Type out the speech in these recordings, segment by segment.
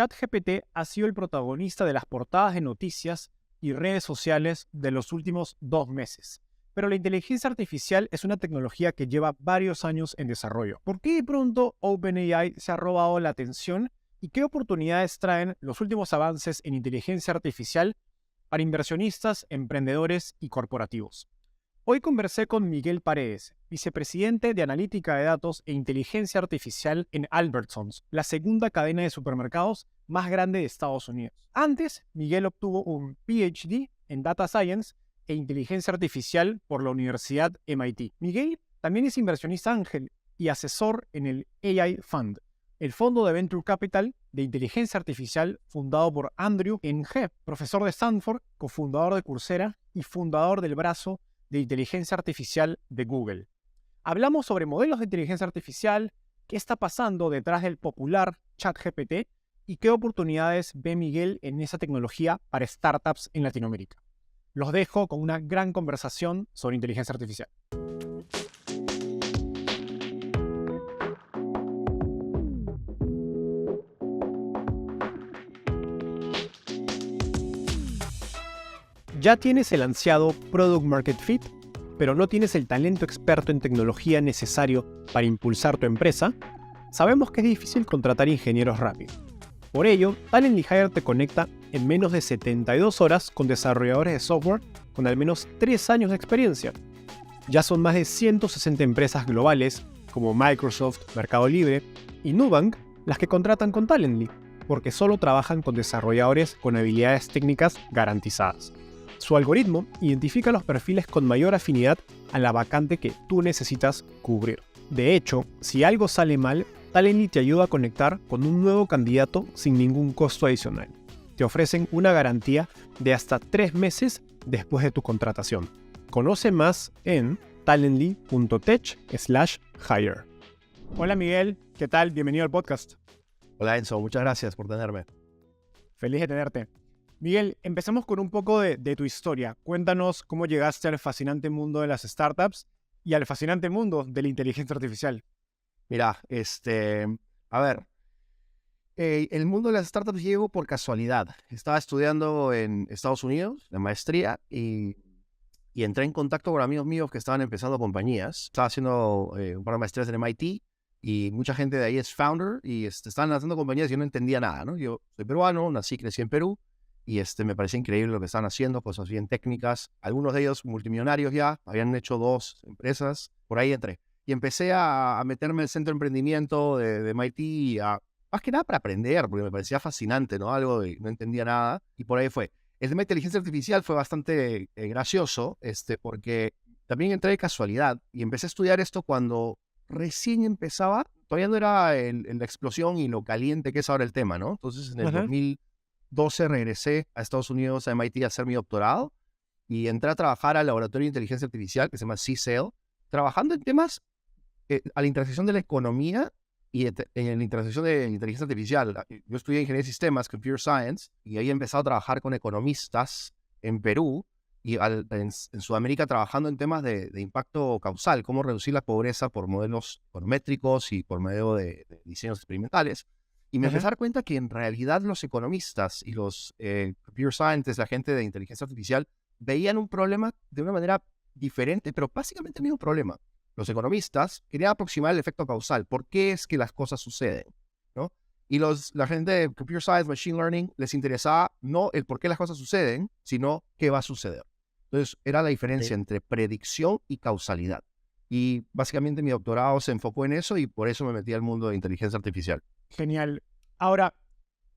ChatGPT ha sido el protagonista de las portadas de noticias y redes sociales de los últimos 2 meses. Pero la inteligencia artificial es una tecnología que lleva varios años en desarrollo. ¿Por qué de pronto OpenAI se ha robado la atención y qué oportunidades traen los últimos avances en inteligencia artificial para inversionistas, emprendedores y corporativos? Hoy conversé con Miguel Paredes, vicepresidente de Analítica de Datos e Inteligencia Artificial en Albertsons, la segunda cadena de supermercados más grande de Estados Unidos. Antes, Miguel obtuvo un PhD en Data Science e Inteligencia Artificial por la Universidad MIT. Miguel también es inversionista ángel y asesor en el AI Fund, el fondo de Venture Capital de inteligencia artificial fundado por Andrew Ng, profesor de Stanford, cofundador de Coursera y fundador del brazo de inteligencia artificial de Google. Hablamos sobre modelos de inteligencia artificial, qué está pasando detrás del popular ChatGPT y qué oportunidades ve Miguel en esa tecnología para startups en Latinoamérica. Los dejo con una gran conversación sobre inteligencia artificial. ¿Ya tienes el ansiado Product Market Fit, pero no tienes el talento experto en tecnología necesario para impulsar tu empresa? Sabemos que es difícil contratar ingenieros rápido. Por ello, Talently Hire te conecta en menos de 72 horas con desarrolladores de software con al menos 3 años de experiencia. Ya son más de 160 empresas globales como Microsoft, Mercado Libre y Nubank las que contratan con Talently, porque solo trabajan con desarrolladores con habilidades técnicas garantizadas. Su algoritmo identifica los perfiles con mayor afinidad a la vacante que tú necesitas cubrir. De hecho, si algo sale mal, Talently te ayuda a conectar con un nuevo candidato sin ningún costo adicional. Te ofrecen una garantía de hasta 3 meses después de tu contratación. Conoce más en talently.tech/hire. Hola Miguel, ¿qué tal? Bienvenido al podcast. Hola Enzo, muchas gracias por tenerme. Feliz de tenerte. Miguel, empecemos con un poco de tu historia. Cuéntanos cómo llegaste al fascinante mundo de las startups y al fascinante mundo de la inteligencia artificial. Mira, el mundo de las startups llegó por casualidad. Estaba estudiando en Estados Unidos, la maestría, y entré en contacto con amigos míos que estaban empezando compañías. Estaba haciendo un par de maestrías en MIT y mucha gente de ahí es founder y estaban haciendo compañías y yo no entendía nada, ¿no? Yo soy peruano, nací y crecí en Perú. Y me parecía increíble lo que estaban haciendo, cosas bien técnicas. Algunos de ellos multimillonarios ya, habían hecho 2 empresas, por ahí entré. Y empecé a meterme en el centro de emprendimiento de MIT, más que nada para aprender, porque me parecía fascinante, ¿no? Algo y no entendía nada, y por ahí fue. El tema de inteligencia artificial fue bastante gracioso, porque también entré de casualidad, y empecé a estudiar esto cuando recién empezaba, todavía no era en la explosión y lo caliente que es ahora el tema, ¿no? Entonces en el 2012 regresé a Estados Unidos, a MIT, a hacer mi doctorado y entré a trabajar al laboratorio de inteligencia artificial que se llama CSAIL, trabajando en temas a la intersección de la economía y en la intersección de inteligencia artificial. Yo estudié ingeniería de sistemas, computer science, y ahí he empezado a trabajar con economistas en Perú y en Sudamérica trabajando en temas de impacto causal, cómo reducir la pobreza por modelos métricos y por medio de diseños experimentales. Y me empecé a dar cuenta que en realidad los economistas y los computer scientists, la gente de inteligencia artificial, veían un problema de una manera diferente, pero básicamente el mismo problema. Los economistas querían aproximar el efecto causal. ¿Por qué es que las cosas suceden? ¿No? Y la gente de computer science, machine learning, les interesaba no el por qué las cosas suceden, sino qué va a suceder. Entonces, era la diferencia entre predicción y causalidad. Y básicamente mi doctorado se enfocó en eso y por eso me metí al mundo de inteligencia artificial. Genial. Ahora,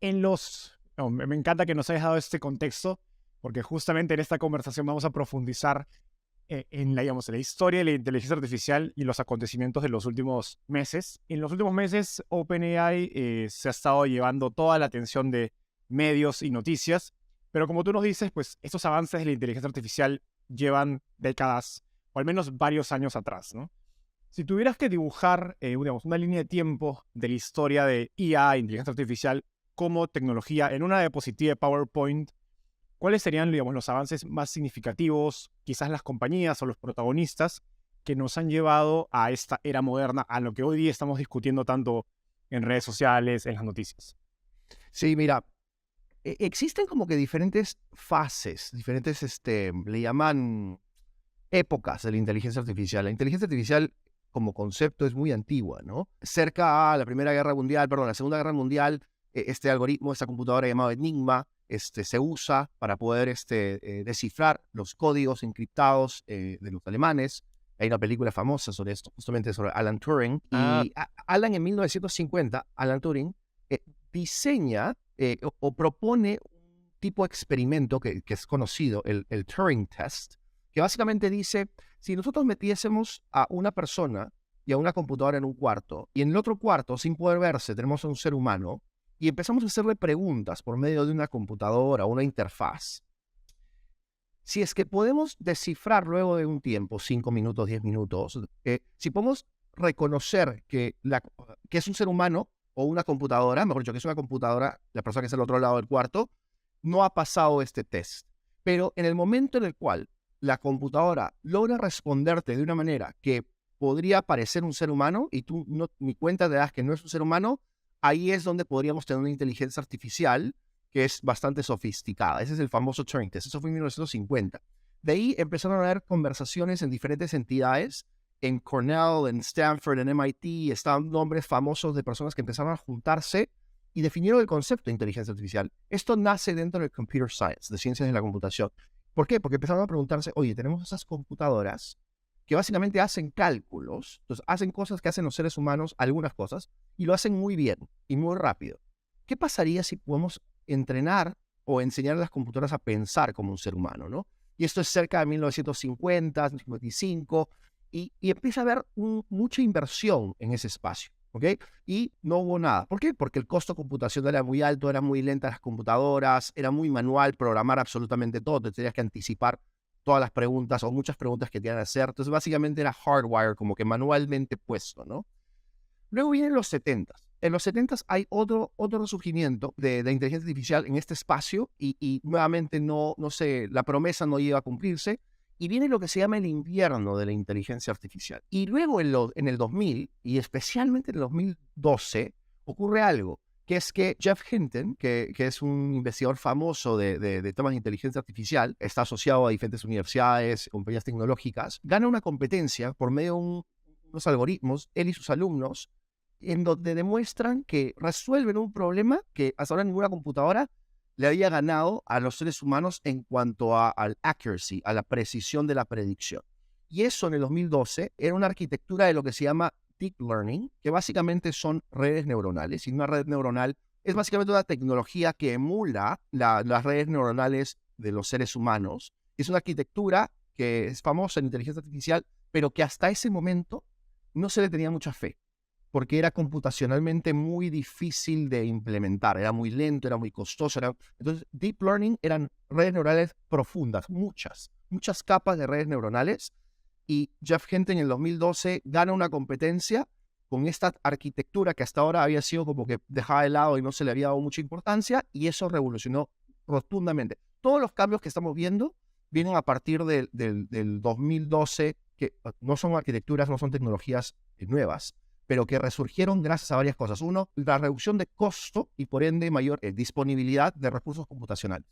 me encanta que nos hayas dado este contexto, porque justamente en esta conversación vamos a profundizar en la historia de la inteligencia artificial y los acontecimientos de los últimos meses. En los últimos meses, OpenAI se ha estado llevando toda la atención de medios y noticias, pero como tú nos dices, pues estos avances de la inteligencia artificial llevan décadas, o al menos varios años atrás, ¿no? Si tuvieras que dibujar una línea de tiempo de la historia de IA, inteligencia artificial, como tecnología en una diapositiva de PowerPoint, ¿cuáles serían, los avances más significativos, quizás las compañías o los protagonistas que nos han llevado a esta era moderna, a lo que hoy día estamos discutiendo tanto en redes sociales, en las noticias? Sí, mira, existen como que diferentes fases, diferentes, le llaman épocas de la inteligencia artificial. La inteligencia artificial como concepto es muy antigua, ¿no? Cerca a la la Segunda Guerra Mundial, este algoritmo, esta computadora llamada Enigma, se usa para poder descifrar los códigos encriptados de los alemanes. Hay una película famosa sobre esto, justamente sobre Alan Turing. Ah, Y Alan en 1950, Alan Turing, diseña o propone un tipo de experimento que es conocido, el Turing Test, que básicamente dice, si nosotros metiésemos a una persona y a una computadora en un cuarto, y en el otro cuarto, sin poder verse, tenemos a un ser humano, y empezamos a hacerle preguntas por medio de una computadora o una interfaz, si es que podemos descifrar luego de un tiempo, 5 minutos, 10 minutos, si podemos reconocer que es un ser humano o una computadora, mejor dicho, que es una computadora, la persona que está al otro lado del cuarto, no ha pasado este test. Pero en el momento en el cual la computadora logra responderte de una manera que podría parecer un ser humano y tú ni cuenta te das que no es un ser humano, ahí es donde podríamos tener una inteligencia artificial que es bastante sofisticada. Ese es el famoso Turing Test. Eso fue en 1950. De ahí empezaron a haber conversaciones en diferentes entidades. En Cornell, en Stanford, en MIT, estaban nombres famosos de personas que empezaron a juntarse y definieron el concepto de inteligencia artificial. Esto nace dentro del computer science, de ciencias de la computación. ¿Por qué? Porque empezaron a preguntarse, oye, tenemos esas computadoras que básicamente hacen cálculos, entonces hacen cosas que hacen los seres humanos, algunas cosas, y lo hacen muy bien y muy rápido. ¿Qué pasaría si podemos entrenar o enseñar a las computadoras a pensar como un ser humano, ¿no? Y esto es cerca de 1950, 1955, y empieza a haber mucha inversión en ese espacio, ¿ok? Y no hubo nada. ¿Por qué? Porque el costo computacional era muy alto, eran muy lentas las computadoras, era muy manual programar absolutamente todo, te tenías que anticipar todas las preguntas o muchas preguntas que te iban a hacer. Entonces, básicamente era hardwire, como que manualmente puesto, ¿no? Luego vienen los 70. En los 70 hay otro resurgimiento de inteligencia artificial en este espacio y nuevamente no sé, la promesa no iba a cumplirse y viene lo que se llama el invierno de la inteligencia artificial. Y luego en el 2000 y especialmente en el 2012 ocurre algo, que es que Jeff Hinton, que es un investigador famoso de temas de inteligencia artificial, está asociado a diferentes universidades, compañías tecnológicas, gana una competencia por medio de unos algoritmos, él y sus alumnos, en donde demuestran que resuelven un problema que hasta ahora ninguna computadora le había ganado a los seres humanos en cuanto al accuracy, a la precisión de la predicción. Y eso en el 2012 era una arquitectura de lo que se llama Deep Learning, que básicamente son redes neuronales. Y una red neuronal es básicamente una tecnología que emula las redes neuronales de los seres humanos. Es una arquitectura que es famosa en inteligencia artificial, pero que hasta ese momento no se le tenía mucha fe, porque era computacionalmente muy difícil de implementar, era muy lento, era muy costoso. Entonces, Deep Learning eran redes neuronales profundas, muchas capas de redes neuronales, y Jeff Hinton en el 2012 gana una competencia con esta arquitectura que hasta ahora había sido como que dejada de lado y no se le había dado mucha importancia, y eso revolucionó rotundamente. Todos los cambios que estamos viendo vienen a partir del 2012, que no son arquitecturas, no son tecnologías nuevas, pero que resurgieron gracias a varias cosas. Uno, la reducción de costo y por ende mayor disponibilidad de recursos computacionales.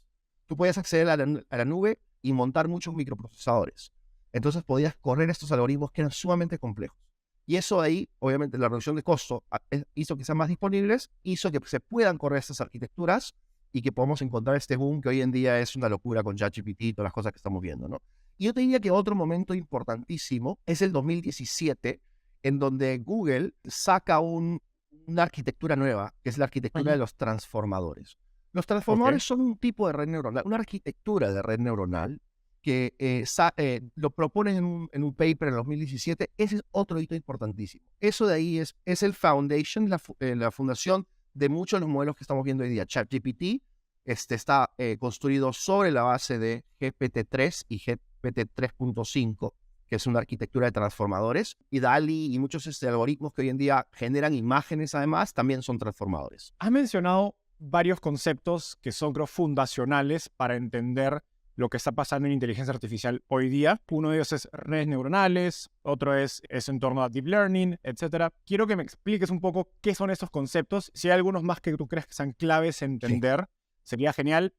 Tú podías acceder a la nube y montar muchos microprocesadores. Entonces podías correr estos algoritmos que eran sumamente complejos. Y eso ahí, obviamente, la reducción de costo hizo que sean más disponibles, hizo que se puedan correr estas arquitecturas y que podamos encontrar este boom que hoy en día es una locura con ChatGPT y todas las cosas que estamos viendo, ¿no? Y yo te diría que otro momento importantísimo es el 2017, en donde Google saca una arquitectura nueva, que es la arquitectura de los transformadores. Los transformadores son un tipo de red neuronal, una arquitectura de red neuronal que lo proponen en un paper en el 2017. Ese es otro hito importantísimo. Eso de ahí es el foundation, la fundación de muchos de los modelos que estamos viendo hoy día. ChatGPT está construido sobre la base de GPT-3 y GPT-3.5, que es una arquitectura de transformadores, y DALL-E y muchos algoritmos que hoy en día generan imágenes, además, también son transformadores. Has mencionado varios conceptos que son, creo, fundacionales para entender lo que está pasando en inteligencia artificial hoy día. Uno de ellos es redes neuronales, otro es en torno a deep learning, etc. Quiero que me expliques un poco qué son estos conceptos. Si hay algunos más que tú crees que sean claves en Sí. entender, sería genial.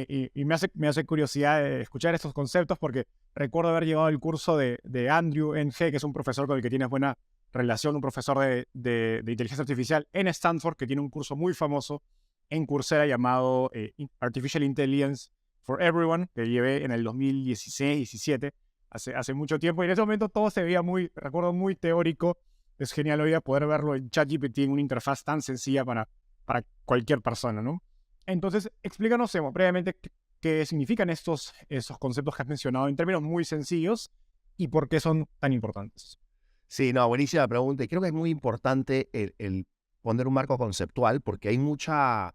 Y me hace curiosidad escuchar estos conceptos porque recuerdo haber llevado el curso de Andrew Ng, que es un profesor con el que tienes buena relación, un profesor de inteligencia artificial en Stanford, que tiene un curso muy famoso en Coursera llamado Artificial Intelligence for Everyone, que llevé en el 2016-17, hace mucho tiempo. Y en ese momento todo se veía recuerdo, muy teórico. Es genial hoy día poder verlo en ChatGPT en una interfaz tan sencilla para cualquier persona, ¿no? Entonces, explícanos, Emo, brevemente qué significan esos conceptos que has mencionado en términos muy sencillos y por qué son tan importantes. Sí, no, buenísima pregunta. Y creo que es muy importante el poner un marco conceptual porque hay mucha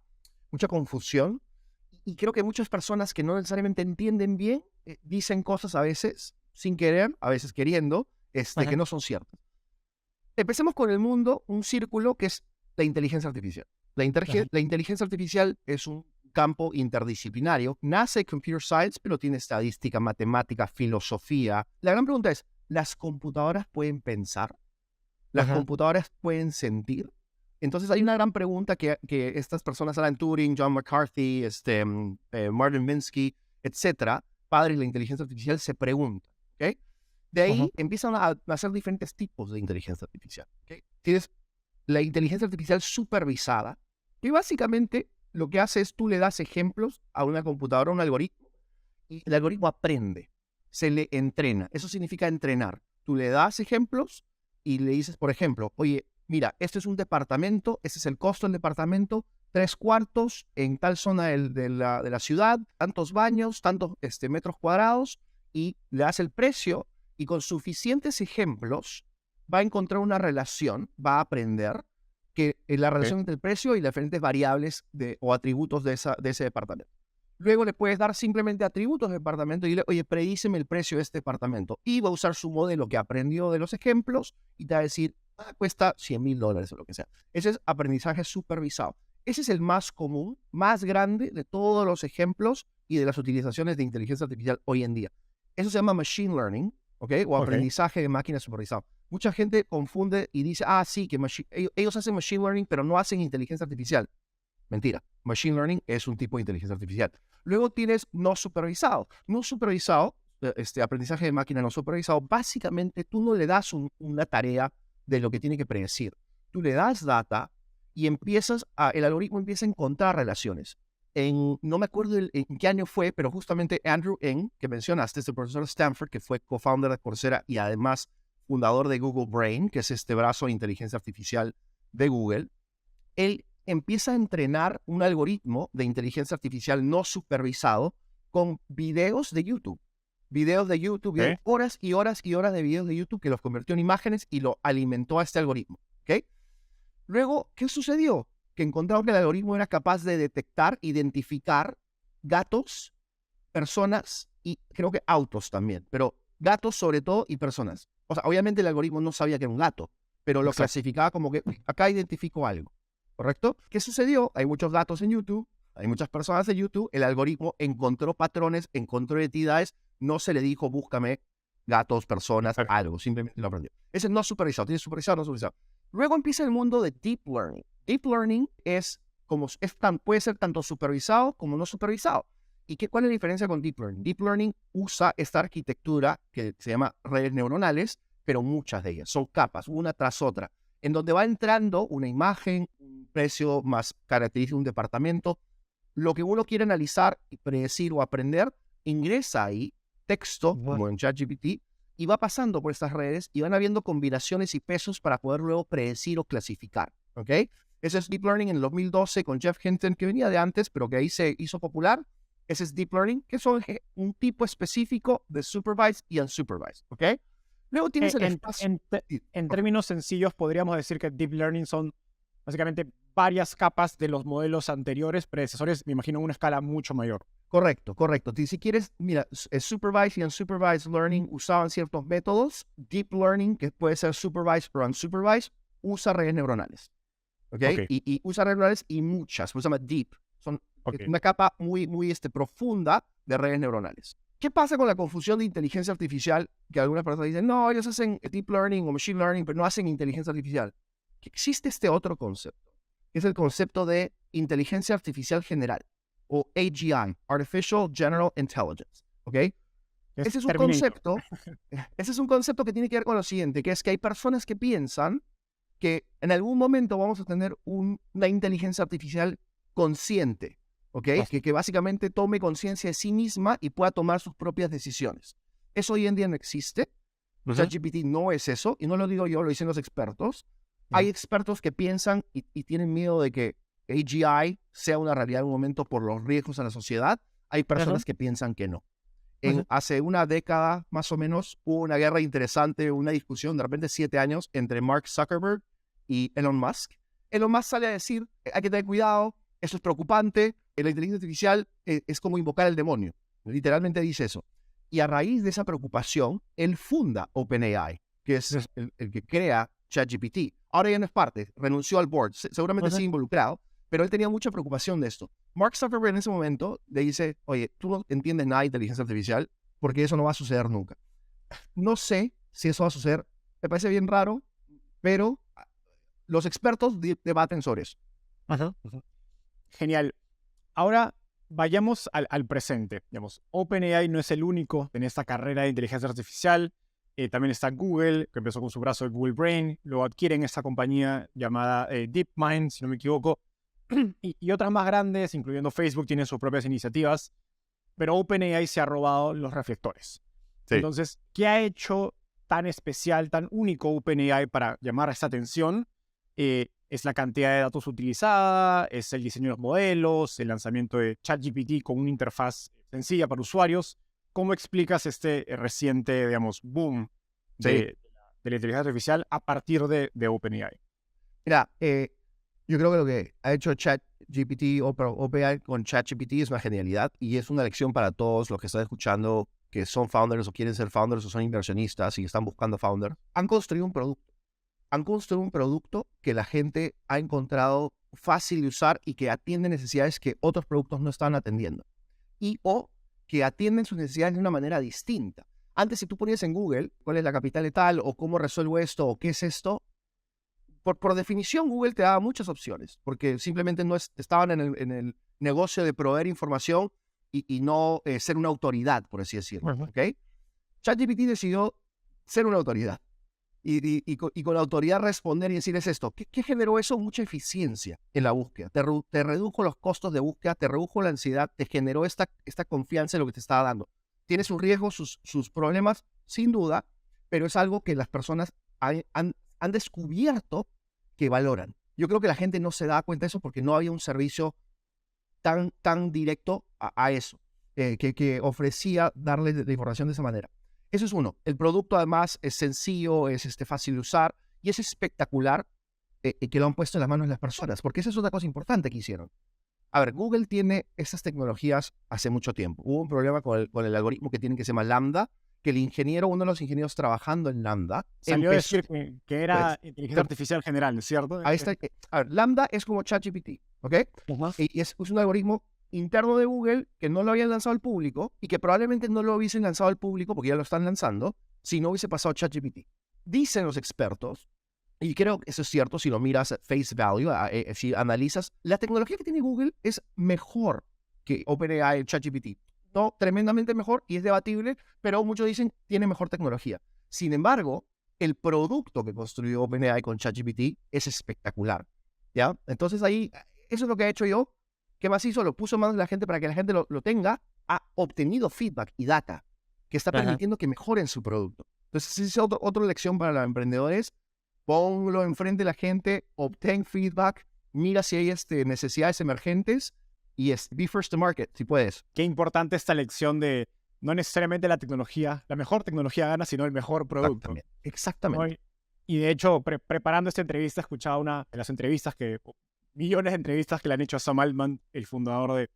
confusión y creo que muchas personas que no necesariamente entienden bien dicen cosas a veces sin querer, a veces queriendo, que no son ciertas. Empecemos con el mundo, un círculo que es la inteligencia artificial. La inteligencia artificial es un campo interdisciplinario. Nace Computer Science, pero tiene estadística, matemática, filosofía. La gran pregunta es, ¿las computadoras pueden pensar? ¿Las computadoras pueden sentir? Entonces hay una gran pregunta que estas personas, Alan Turing, John McCarthy, Marvin Minsky, etcétera, padres de la inteligencia artificial, se preguntan. ¿Okay? De ahí empiezan a nacer diferentes tipos de inteligencia artificial. ¿Okay? Tienes la inteligencia artificial supervisada, que básicamente lo que hace es tú le das ejemplos a una computadora, a un algoritmo, y el algoritmo aprende, se le entrena. Eso significa entrenar. Tú le das ejemplos y le dices, por ejemplo, oye, mira, este es un departamento, este es el costo del departamento, 3 cuartos en tal zona de la ciudad, tantos baños, tantos metros cuadrados, y le das el precio, y con suficientes ejemplos va a encontrar una relación, va a aprender que la relación entre el precio y las diferentes variables o atributos de ese departamento. Luego le puedes dar simplemente atributos del departamento y dile, oye, predíceme el precio de este departamento. Y va a usar su modelo que aprendió de los ejemplos y te va a decir, cuesta $100,000 o lo que sea. Ese es aprendizaje supervisado. Ese es el más común, más grande de todos los ejemplos y de las utilizaciones de inteligencia artificial hoy en día. Eso se llama machine learning, ¿ok? O aprendizaje de máquina supervisado. Mucha gente confunde y dice, sí, que ellos hacen machine learning, pero no hacen inteligencia artificial. Mentira. Machine learning es un tipo de inteligencia artificial. Luego tienes no supervisado. No supervisado, aprendizaje de máquina no supervisado, básicamente tú no le das una tarea de lo que tiene que predecir. Tú le das data y el algoritmo empieza a encontrar relaciones. No me acuerdo en qué año fue, pero justamente Andrew Ng, que mencionaste, es el profesor de Stanford, que fue co-founder de Coursera y además fundador de Google Brain, que es este brazo de inteligencia artificial de Google. Él empieza a entrenar un algoritmo de inteligencia artificial no supervisado con videos de YouTube. Horas y horas y horas de videos de YouTube que los convirtió en imágenes y lo alimentó a este algoritmo. ¿Okay? Luego, ¿qué sucedió? Que encontraron que el algoritmo era capaz de detectar, identificar gatos, personas y creo que autos también, pero gatos sobre todo y personas. O sea, obviamente el algoritmo no sabía que era un gato, pero lo clasificaba como que acá identifico algo. ¿Correcto? ¿Qué sucedió? Hay muchos datos en YouTube, hay muchas personas en YouTube, el algoritmo encontró patrones, encontró identidades, no se le dijo búscame gatos, personas, algo, simplemente lo aprendió. Ese no supervisado, tiene supervisado, no supervisado. Luego empieza el mundo de Deep Learning. Deep Learning puede ser tanto supervisado como no supervisado. ¿Y cuál es la diferencia con Deep Learning? Deep Learning usa esta arquitectura que se llama redes neuronales, pero muchas de ellas son capas, una tras otra, en donde va entrando una imagen, un precio más característico de un departamento. Lo que uno quiere analizar, predecir o aprender, ingresa ahí texto, como en ChatGPT, y va pasando por estas redes y van habiendo combinaciones y pesos para poder luego predecir o clasificar. ¿Ok? Ese es Deep Learning en el 2012 con Jeff Hinton, que venía de antes, pero que ahí se hizo popular. Ese es Deep Learning, que son un tipo específico de supervised y unsupervised. ¿Ok? Luego tienes el espacio. En términos sencillos, podríamos decir que Deep Learning son básicamente varias capas de los modelos anteriores, predecesores, me imagino, en una escala mucho mayor. Correcto. Si quieres, mira, supervised y unsupervised learning usaban ciertos métodos. Deep Learning, que puede ser supervised o unsupervised, usa redes neuronales. ¿Ok? Y usa redes neuronales y muchas, se llama deep. Son Ok. Una capa muy profunda de redes neuronales. ¿Qué pasa con la confusión de inteligencia artificial? Que algunas personas dicen, no, ellos hacen deep learning o machine learning, pero no hacen inteligencia artificial. Que existe este otro concepto, que es el concepto de inteligencia artificial general, o AGI, Artificial General Intelligence. ¿Ok? Es Ese es un Terminator. concepto, ese es un concepto que tiene que ver con lo siguiente, que es que hay personas que piensan que en algún momento vamos a tener una inteligencia artificial consciente, ¿ok? Que básicamente tome conciencia de sí misma y pueda tomar sus propias decisiones. Eso hoy en día no existe. Ujú, ChatGPT no es eso, y no lo digo yo, lo dicen los expertos. Hay ujú, expertos que piensan y tienen miedo de que AGI sea una realidad en un momento por los riesgos a la sociedad. Hay ujú, personas que piensan que no. ujú. Hace una década más o menos hubo una guerra interesante, una discusión, de repente 7 años, entre Mark Zuckerberg y Elon Musk. Elon Musk sale a decir, hay que tener cuidado, eso es preocupante, la inteligencia artificial es como invocar al demonio. Literalmente dice eso. Y a raíz de esa preocupación, él funda OpenAI, que es Ujú, el que crea ChatGPT. Ahora ya no es parte, renunció al board, seguramente ujú. sigue involucrado, pero él tenía mucha preocupación de esto. Mark Zuckerberg en ese momento le dice, oye, tú no entiendes nada de inteligencia artificial porque eso no va a suceder nunca. No sé si eso va a suceder, me parece bien raro, pero los expertos debaten sobre eso. Ujú, ujú. Genial. Ahora vayamos al presente. Digamos, OpenAI no es el único en esta carrera de inteligencia artificial. También está Google, que empezó con su brazo de Google Brain. Luego adquieren esta compañía llamada DeepMind, si no me equivoco. Y otras más grandes, incluyendo Facebook, tienen sus propias iniciativas. Pero OpenAI se ha robado los reflectores. Sí. Entonces, ¿qué ha hecho tan especial, tan único OpenAI para llamar esta atención? Es la cantidad de datos utilizada, es el diseño de los modelos, el lanzamiento de ChatGPT con una interfaz sencilla para usuarios. ¿Cómo explicas este reciente, digamos, boom Sí. de la inteligencia artificial a partir de OpenAI? Mira, yo creo que lo que ha hecho ChatGPT o OpenAI con ChatGPT es una genialidad y es una lección para todos los que están escuchando que son founders o quieren ser founders o son inversionistas y están buscando founders. Han construido un producto. Han construido un producto que la gente ha encontrado fácil de usar y que atiende necesidades que otros productos no están atendiendo. Y o que atienden sus necesidades de una manera distinta. Antes, si tú ponías en Google cuál es la capital de tal o cómo resuelvo esto o qué es esto, por definición Google te daba muchas opciones, porque simplemente no estaban en el negocio de proveer información y no ser una autoridad, por así decirlo. Ujú. ¿Ok? ChatGPT decidió ser una autoridad y con la autoridad responder y decir es esto. ¿Qué generó eso? Mucha eficiencia en la búsqueda. Te redujo los costos de búsqueda, te redujo la ansiedad, te generó esta confianza en lo que te estaba dando. Tiene sus riesgos, sus problemas, sin duda, pero es algo que las personas han descubierto que valoran. Yo creo que la gente no se da cuenta de eso porque no había un servicio tan directo a eso, que ofrecía darle la información de esa manera. Eso es uno. El producto además es sencillo, es fácil de usar y es espectacular que lo han puesto en las manos de las personas, porque esa es otra cosa importante que hicieron. A ver, Google tiene estas tecnologías hace mucho tiempo. Hubo un problema con el algoritmo que tienen que se llama Lambda, que el ingeniero, uno de los ingenieros trabajando en Lambda, Salió a empezó, decir que pues, era inteligencia artificial general, ¿cierto? ahí está, a ver, Lambda es como ChatGPT, ¿ok? Ujú. Y es un algoritmo interno de Google que no lo habían lanzado al público y que probablemente no lo hubiesen lanzado al público porque ya lo están lanzando si no hubiese pasado ChatGPT. Dicen los expertos, y creo que eso es cierto si lo miras at face value, si analizas, la tecnología que tiene Google es mejor que OpenAI, ChatGPT. No tremendamente mejor y es debatible, pero muchos dicen tiene mejor tecnología. Sin embargo, el producto que construyó OpenAI con ChatGPT es espectacular, ¿ya? Entonces ahí, eso es lo que he hecho yo. ¿Qué más hizo? Lo puso en manos de la gente para que la gente lo tenga. Ha obtenido feedback y data que está Ajá. permitiendo que mejoren su producto. Entonces, esa es otra lección para los emprendedores. Ponlo enfrente de la gente, obtén feedback, mira si hay necesidades emergentes y be first to market, si puedes. Qué importante esta lección de no necesariamente la tecnología, la mejor tecnología gana, sino el mejor producto, Exactamente. ¿no? Exactamente. Y de hecho, preparando esta entrevista, escuchaba una de las entrevistas millones de entrevistas que le han hecho a Sam Altman, el fundador de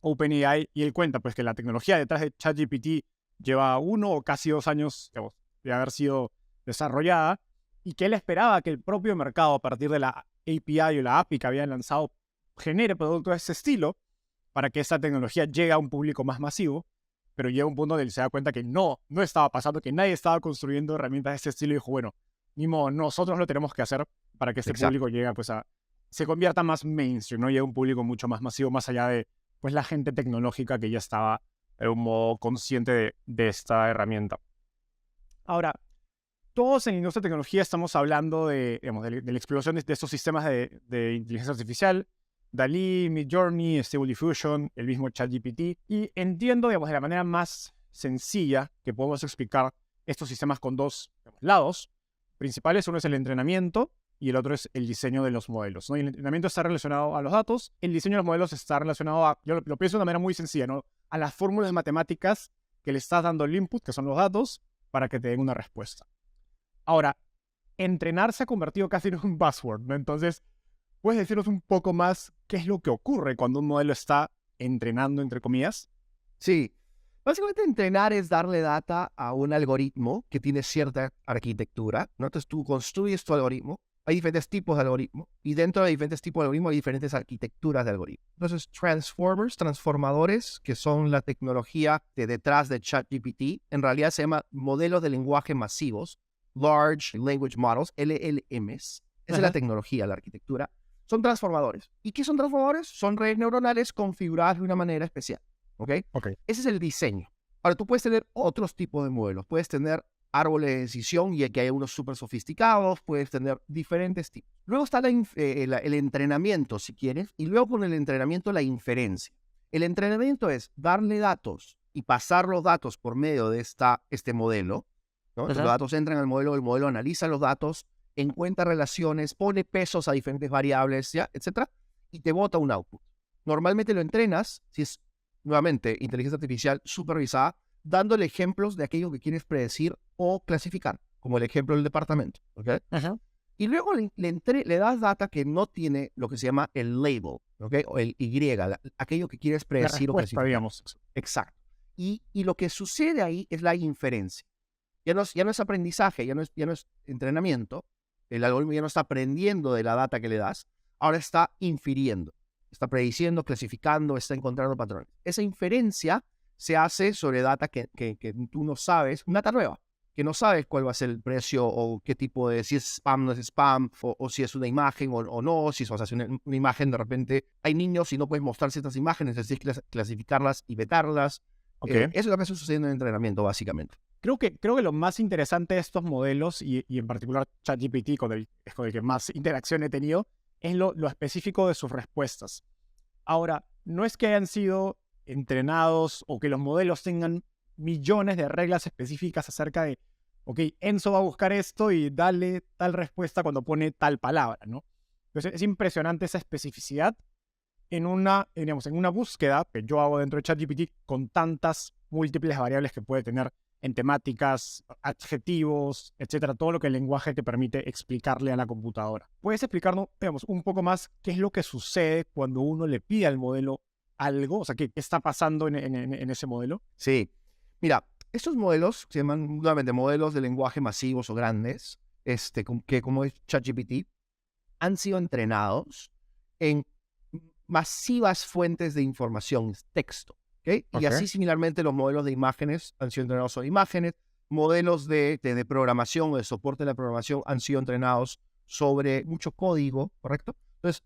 OpenAI, y él cuenta pues que la tecnología detrás de ChatGPT lleva 1 o casi 2 años, digamos, de haber sido desarrollada, y que él esperaba que el propio mercado, a partir de la API o la API que habían lanzado, genere productos de ese estilo, para que esta tecnología llegue a un público más masivo, pero llega un punto donde se da cuenta que no estaba pasando, que nadie estaba construyendo herramientas de este estilo y dijo, bueno, ni modo, nosotros lo tenemos que hacer para que este Exacto. público llegue pues se convierta más mainstream, ¿no? Llegue a un público mucho más masivo, más allá de pues la gente tecnológica que ya estaba de un modo consciente de esta herramienta. Ahora, todos en la industria de tecnología estamos hablando digamos, de la explosión de estos sistemas de inteligencia artificial, DALL-E, Midjourney, Stable Diffusion, el mismo ChatGPT, y entiendo, digamos, de la manera más sencilla que podemos explicar estos sistemas con dos, digamos, lados principales. Uno es el entrenamiento y el otro es el diseño de los modelos, ¿no? Y el entrenamiento está relacionado a los datos, el diseño de los modelos está relacionado a, yo lo pienso de una manera muy sencilla, ¿no? A las fórmulas matemáticas que le estás dando el input, que son los datos, para que te den una respuesta. Ahora, entrenar se ha convertido casi en un buzzword, ¿no? Entonces, ¿puedes decirnos un poco más qué es lo que ocurre cuando un modelo está entrenando, entre comillas? Sí. Básicamente entrenar es darle data a un algoritmo que tiene cierta arquitectura, ¿no? Entonces tú construyes tu algoritmo, hay diferentes tipos de algoritmo, y dentro de diferentes tipos de algoritmo hay diferentes arquitecturas de algoritmo. Entonces, transformadores, que son la tecnología de detrás de ChatGPT, en realidad se llama modelos de lenguaje masivos, Large Language Models, LLMs. Esa es la tecnología, la arquitectura. Son transformadores. ¿Y qué son transformadores? Son redes neuronales configuradas de una manera especial. ¿Ok? Ese es el diseño. Ahora, tú puedes tener otros tipos de modelos. Puedes tener árboles de decisión y aquí hay unos súper sofisticados. Puedes tener diferentes tipos. Luego está el entrenamiento, si quieres, y luego con el entrenamiento la inferencia. El entrenamiento es darle datos y pasar los datos por medio de este modelo, ¿no? Entonces, los datos entran al modelo, el modelo analiza los datos, encuentra relaciones, pone pesos a diferentes variables, ¿ya? Etcétera, y te bota un output. Normalmente lo entrenas, si es nuevamente inteligencia artificial supervisada, dándole ejemplos de aquello que quieres predecir o clasificar, como el ejemplo del departamento. ¿Okay? Y luego le das data que no tiene lo que se llama el label, ¿okay? O el Y, aquello que quieres predecir o clasificar. Digamos. Exacto. Y lo que sucede ahí es la inferencia. Ya no es aprendizaje, ya no es entrenamiento. El algoritmo ya no está aprendiendo de la data que le das, ahora está infiriendo. Está prediciendo, clasificando, está encontrando patrones. Esa inferencia se hace sobre data que tú no sabes, una data nueva, que no sabes cuál va a ser el precio o qué tipo de, si es spam, no es spam, o si es una imagen o no, si vas a hacer una imagen, de repente hay niños y no puedes mostrar ciertas imágenes, es decir, clasificarlas y vetarlas. Eso es lo que está sucediendo en el entrenamiento, básicamente. Creo que lo más interesante de estos modelos, y en particular ChatGPT, con el que más interacción he tenido, es lo específico de sus respuestas. Ahora, no es que hayan sido entrenados o que los modelos tengan millones de reglas específicas acerca de, ok, Enzo va a buscar esto y dale tal respuesta cuando pone tal palabra, ¿no? Entonces, es impresionante esa especificidad en una búsqueda que yo hago dentro de ChatGPT con tantas múltiples variables que puede tener en temáticas, adjetivos, etcétera, todo lo que el lenguaje te permite explicarle a la computadora. ¿Puedes explicarnos, un poco más qué es lo que sucede cuando uno le pide al modelo algo? O sea, ¿qué está pasando en ese modelo? Sí. Mira, estos modelos se llaman nuevamente modelos de lenguaje masivos o grandes, que como es ChatGPT, han sido entrenados en masivas fuentes de información, texto. ¿Okay? Y así similarmente los modelos de imágenes han sido entrenados sobre imágenes, modelos de programación o de soporte de la programación han sido entrenados sobre mucho código, ¿correcto? Entonces,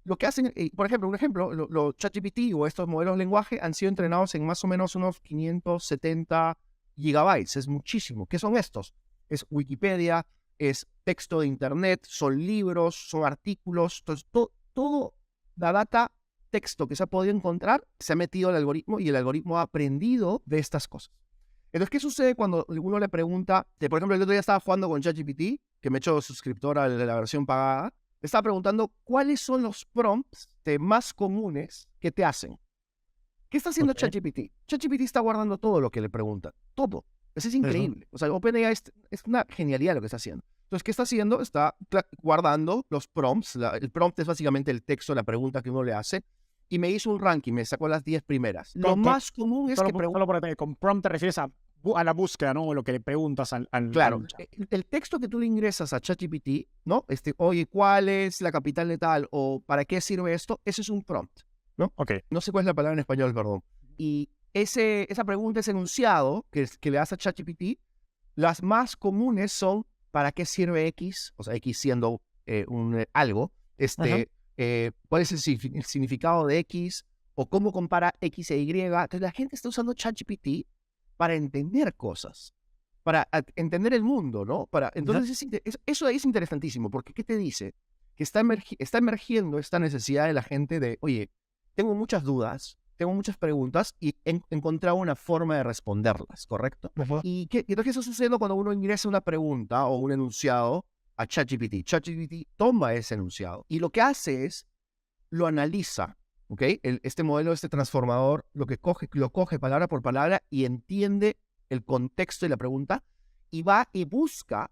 lo que hacen, por ejemplo, los ChatGPT o estos modelos de lenguaje han sido entrenados en más o menos unos 570 gigabytes, es muchísimo. ¿Qué son estos? Es Wikipedia, es texto de internet, son libros, son artículos, entonces todo la data texto que se ha podido encontrar, se ha metido al algoritmo y el algoritmo ha aprendido de estas cosas. Entonces, ¿qué sucede cuando uno le pregunta? Por ejemplo, el otro día estaba jugando con ChatGPT, que me he hecho suscriptor a la versión pagada. Le estaba preguntando cuáles son los prompts más comunes que te hacen. ¿Qué está haciendo ChatGPT? ChatGPT está guardando todo lo que le preguntan. Todo. Eso es increíble. O sea, OpenAI es una genialidad lo que está haciendo. Entonces, ¿qué está haciendo? Está guardando los prompts. El prompt es básicamente el texto, la pregunta que uno le hace. Y me hizo un ranking, me sacó las 10 primeras. Lo más común es que solo con prompt te refieres a la búsqueda, ¿no? O lo que le preguntas al claro, el texto que tú le ingresas a ChatGPT, ¿no? Oye, ¿cuál es la capital de tal? O ¿para qué sirve esto? Ese es un prompt. ¿no? Ok. No sé cuál es la palabra en español, perdón. Y esa pregunta, ese enunciado que le das a ChatGPT, las más comunes son ¿para qué sirve X? O sea, X siendo algo. Ajá. ¿Cuál es el significado de X? O cómo compara X e Y. Entonces la gente está usando ChatGPT para entender cosas, para entender el mundo, ¿no? Ajá. Entonces eso es interesantísimo, porque ¿qué te dice? Que está emergiendo esta necesidad de la gente de, oye, tengo muchas dudas, tengo muchas preguntas y he encontrado una forma de responderlas, ¿correcto? Ajá. Y entonces eso sucede cuando uno ingresa una pregunta o un enunciado a ChatGPT. ChatGPT toma ese enunciado y lo que hace es, lo analiza, ¿ok? Este modelo, este transformador, lo coge palabra por palabra y entiende el contexto de la pregunta y va y busca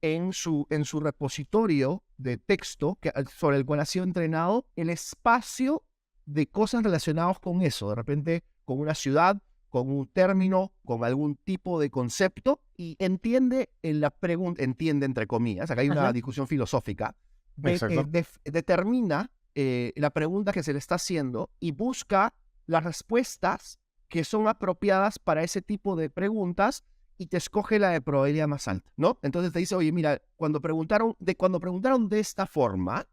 en su repositorio de texto sobre el cual ha sido entrenado el espacio de cosas relacionadas con eso, de repente con una ciudad, con un término, con algún tipo de concepto, y entiende en la pregunta, entiende entre comillas, acá hay una Ajá. discusión filosófica, Exacto. determina la pregunta que se le está haciendo y busca las respuestas que son apropiadas para ese tipo de preguntas y te escoge la de probabilidad más alta, ¿no? Entonces te dice, oye, mira, cuando preguntaron de esta forma,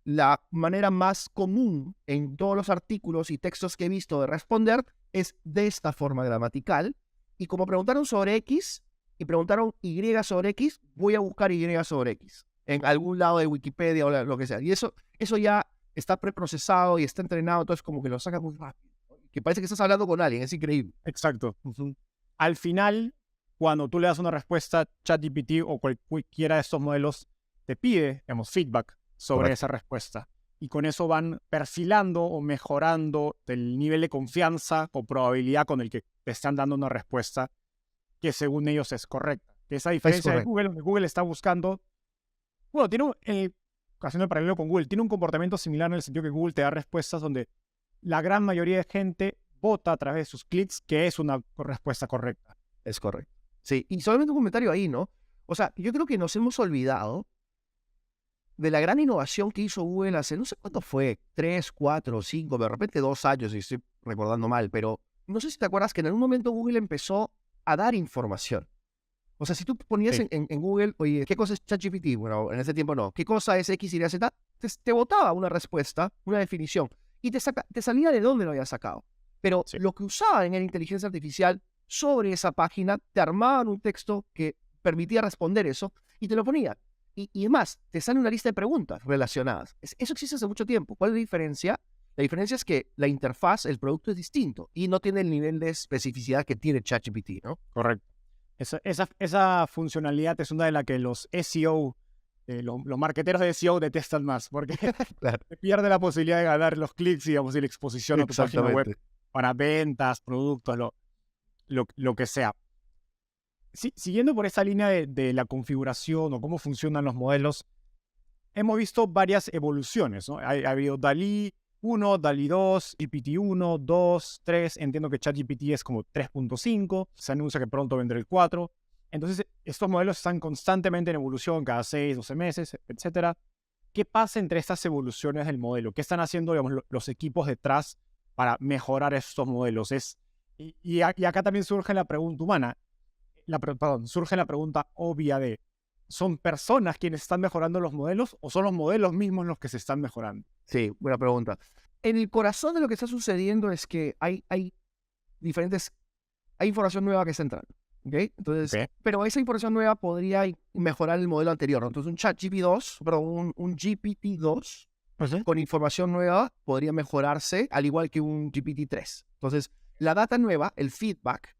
la manera más común en todos los artículos y textos que he visto de responder es de esta forma gramatical. Y como preguntaron sobre X y preguntaron Y sobre X, voy a buscar Y sobre X en algún lado de Wikipedia o lo que sea. Y eso ya está preprocesado y está entrenado, entonces como que lo saca muy rápido, ¿no? Que parece que estás hablando con alguien, es increíble. Exacto. Al final, cuando tú le das una respuesta, ChatGPT o cualquiera de estos modelos te pide, digamos, feedback sobre Correcto. esa respuesta. Y con eso van perfilando o mejorando el nivel de confianza o probabilidad con el que te están dando una respuesta que según ellos es correcta. Que esa Es diferencia de correcto. Google, donde Google está buscando, bueno, haciendo el paralelo con Google, tiene un comportamiento similar en el sentido que Google te da respuestas donde la gran mayoría de gente vota a través de sus clics que es una respuesta correcta. Es correcto. Sí, y solamente un comentario ahí, ¿no? O sea, yo creo que nos hemos olvidado de la gran innovación que hizo Google hace, no sé cuánto fue, 3, 4, 5, de repente 2 años, si estoy recordando mal, pero no sé si te acuerdas que en algún momento Google empezó a dar información. O sea, si tú ponías Sí. en Google, oye, ¿qué cosa es ChatGPT? Bueno, en ese tiempo no. ¿Qué cosa es X, Y, Z? Te botaba una respuesta, una definición, y te salía de dónde lo había sacado. Pero Sí. lo que usaban en inteligencia artificial sobre esa página, te armaban un texto que permitía responder eso y te lo ponía. Y es más, te sale una lista de preguntas relacionadas. Eso existe hace mucho tiempo. ¿Cuál es la diferencia? La diferencia es que la interfaz, el producto es distinto y no tiene el nivel de especificidad que tiene ChatGPT, ¿no? Correcto. Esa funcionalidad es una de las que los SEO, los marqueteros de SEO detestan más, porque Claro. te pierde la posibilidad de ganar los clics, digamos, y la exposición a tu página web Exactamente. para ventas, productos, lo que sea. Siguiendo por esa línea de la configuración o cómo funcionan los modelos, hemos visto varias evoluciones, ¿no? Ha habido DALL-E 1, DALL-E 2, GPT-1, 2, 3. Entiendo que ChatGPT es como 3.5. Se anuncia que pronto vendrá el 4. Entonces, estos modelos están constantemente en evolución, cada 6, 12 meses, etc. ¿Qué pasa entre estas evoluciones del modelo? ¿Qué están haciendo, digamos, los equipos detrás para mejorar estos modelos? Y acá también surge la pregunta humana. Surge la pregunta obvia de, ¿son personas quienes están mejorando los modelos o son los modelos mismos los que se están mejorando? Sí, buena pregunta. En el corazón de lo que está sucediendo es que hay información nueva que está entrando, ¿ok? Entonces, Ok. pero esa información nueva podría mejorar el modelo anterior, ¿no? Entonces, un ChatGPT 2, perdón, un GPT-2 Pues sí. con información nueva podría mejorarse al igual que un GPT-3. Entonces, la data nueva, el feedback,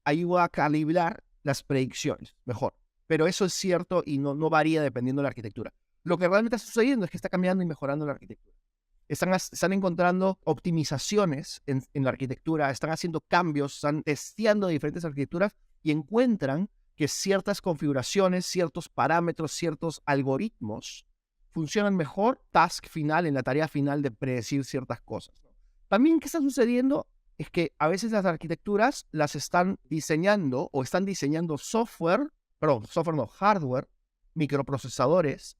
ayuda a calibrar las predicciones mejor. Pero eso es cierto y no varía dependiendo de la arquitectura. Lo que realmente está sucediendo es que está cambiando y mejorando la arquitectura. Están encontrando optimizaciones en la arquitectura, están haciendo cambios, están testeando diferentes arquitecturas y encuentran que ciertas configuraciones, ciertos parámetros, ciertos algoritmos funcionan mejor en la tarea final de predecir ciertas cosas. También, ¿qué está sucediendo? Es que a veces las arquitecturas las están diseñando o están diseñando hardware, microprocesadores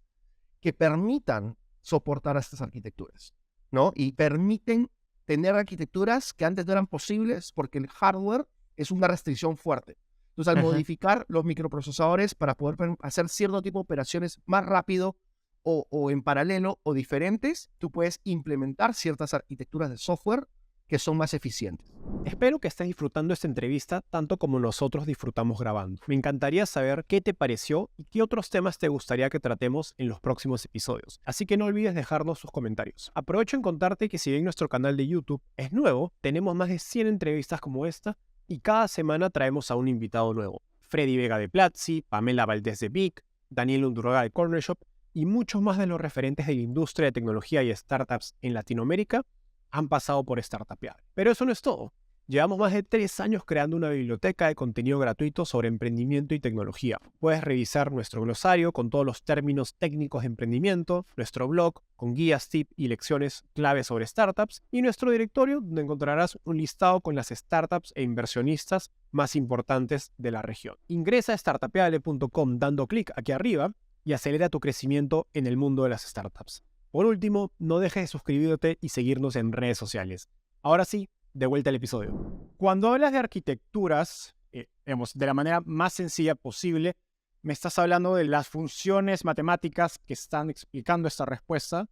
que permitan soportar a estas arquitecturas. ¿no? Y permiten tener arquitecturas que antes no eran posibles porque el hardware es una restricción fuerte. Entonces, al modificar los microprocesadores para poder hacer cierto tipo de operaciones más rápido o en paralelo o diferentes, tú puedes implementar ciertas arquitecturas de software que son más eficientes. Espero que estés disfrutando esta entrevista tanto como nosotros disfrutamos grabando. Me encantaría saber qué te pareció y qué otros temas te gustaría que tratemos en los próximos episodios. Así que no olvides dejarnos sus comentarios. Aprovecho en contarte que si bien nuestro canal de YouTube es nuevo, tenemos más de 100 entrevistas como esta y cada semana traemos a un invitado nuevo. Freddy Vega de Platzi, Pamela Valdés de Vic, Daniel Undurraga de Corner Shop y muchos más de los referentes de la industria de tecnología y startups en Latinoamérica han pasado por Startupear. Pero eso no es todo. Llevamos más de 3 años creando una biblioteca de contenido gratuito sobre emprendimiento y tecnología. Puedes revisar nuestro glosario con todos los términos técnicos de emprendimiento, nuestro blog con guías, tips y lecciones clave sobre startups y nuestro directorio donde encontrarás un listado con las startups e inversionistas más importantes de la región. Ingresa a startupeable.com dando clic aquí arriba y acelera tu crecimiento en el mundo de las startups. Por último, no dejes de suscribirte y seguirnos en redes sociales. Ahora sí, de vuelta al episodio. Cuando hablas de arquitecturas, de la manera más sencilla posible, me estás hablando de las funciones matemáticas que están explicando esta respuesta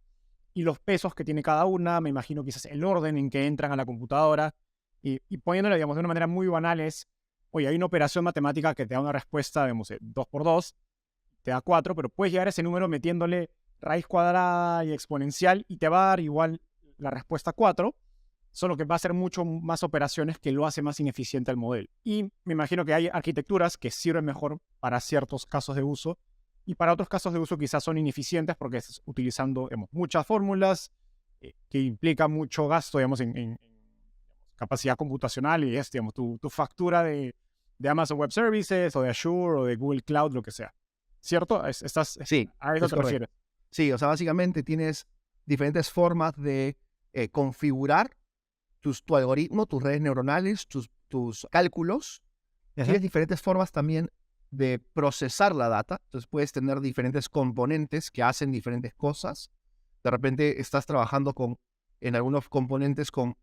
y los pesos que tiene cada una, me imagino quizás el orden en que entran a la computadora y poniéndolo, digamos, de una manera muy banal es, oye, hay una operación matemática que te da una respuesta, digamos, 2 por 2, te da 4, pero puedes llegar a ese número metiéndole raíz cuadrada y exponencial y te va a dar igual la respuesta 4, solo que va a hacer mucho más operaciones que lo hace más ineficiente al modelo. Y me imagino que hay arquitecturas que sirven mejor para ciertos casos de uso y para otros casos de uso quizás son ineficientes porque estás utilizando, digamos, muchas fórmulas que implican mucho gasto, digamos, en capacidad computacional y es, digamos, tu factura de Amazon Web Services o de Azure o de Google Cloud, lo que sea. ¿Cierto? Sí, a eso te refieres. Sí, o sea, básicamente tienes diferentes formas de configurar tu algoritmo, tus redes neuronales, tus cálculos. Tienes diferentes formas también de procesar la data. Entonces puedes tener diferentes componentes que hacen diferentes cosas. De repente estás trabajando en algunos componentes con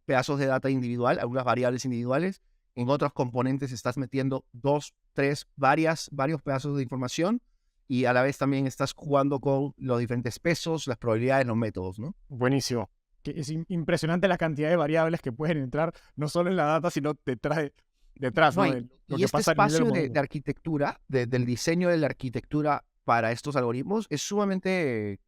pedazos de data individual, algunas variables individuales. En otros componentes estás metiendo 2, 3, varios pedazos de información. Y a la vez también estás jugando con los diferentes pesos, las probabilidades, los métodos, ¿no? Buenísimo. Es impresionante la cantidad de variables que pueden entrar, no solo en la data, sino detrás, ¿no? De lo Y que este pasa a nivel espacio modelo. de arquitectura, del diseño de la arquitectura para estos algoritmos es sumamente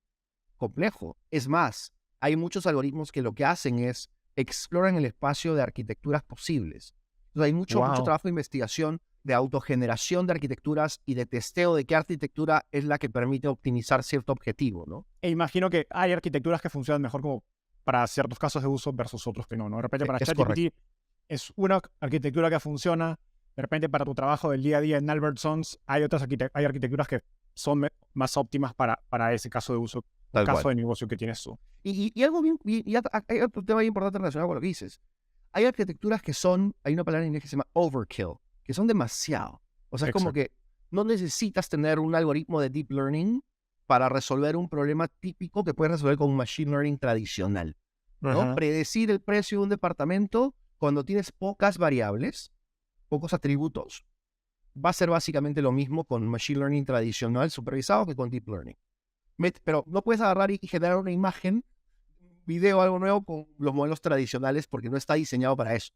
complejo. Es más, hay muchos algoritmos que lo que hacen es exploran el espacio de arquitecturas posibles. Entonces, hay mucho trabajo de investigación, de autogeneración de arquitecturas y de testeo de qué arquitectura es la que permite optimizar cierto objetivo, ¿no? E imagino que hay arquitecturas que funcionan mejor como para ciertos casos de uso versus otros que no, ¿no? De repente para Es ChatGPT correcto. es una arquitectura que funciona, de repente para tu trabajo del día a día en Albertsons hay hay arquitecturas que son más óptimas para ese caso de uso, Tal caso cual. de negocio que tienes tú. Y algo bien, hay otro tema bien importante relacionado con lo que dices. Hay arquitecturas que hay una palabra en inglés que se llama overkill, que son demasiado. O sea, es como que no necesitas tener un algoritmo de deep learning para resolver un problema típico que puedes resolver con un machine learning tradicional, ¿no? Ajá. Predecir el precio de un departamento cuando tienes pocas variables, pocos atributos, va a ser básicamente lo mismo con machine learning tradicional supervisado que con deep learning. Pero no puedes agarrar y generar una imagen, video, algo nuevo con los modelos tradicionales porque no está diseñado para eso.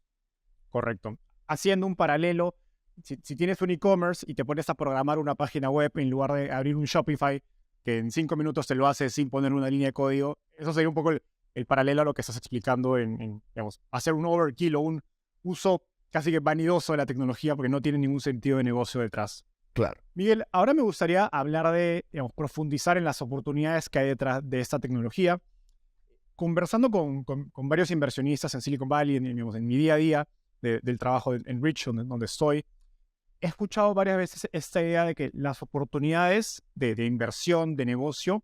Correcto. Haciendo un paralelo, si tienes un e-commerce y te pones a programar una página web en lugar de abrir un Shopify, que en 5 minutos te lo hace sin poner una línea de código, eso sería un poco el paralelo a lo que estás explicando digamos, hacer un overkill o un uso casi que vanidoso de la tecnología porque no tiene ningún sentido de negocio detrás. Claro. Miguel, ahora me gustaría hablar digamos, profundizar en las oportunidades que hay detrás de esta tecnología. Conversando con varios inversionistas en Silicon Valley, digamos, en mi día a día del trabajo en Rich, donde estoy, he escuchado varias veces esta idea de que las oportunidades de inversión, de negocio,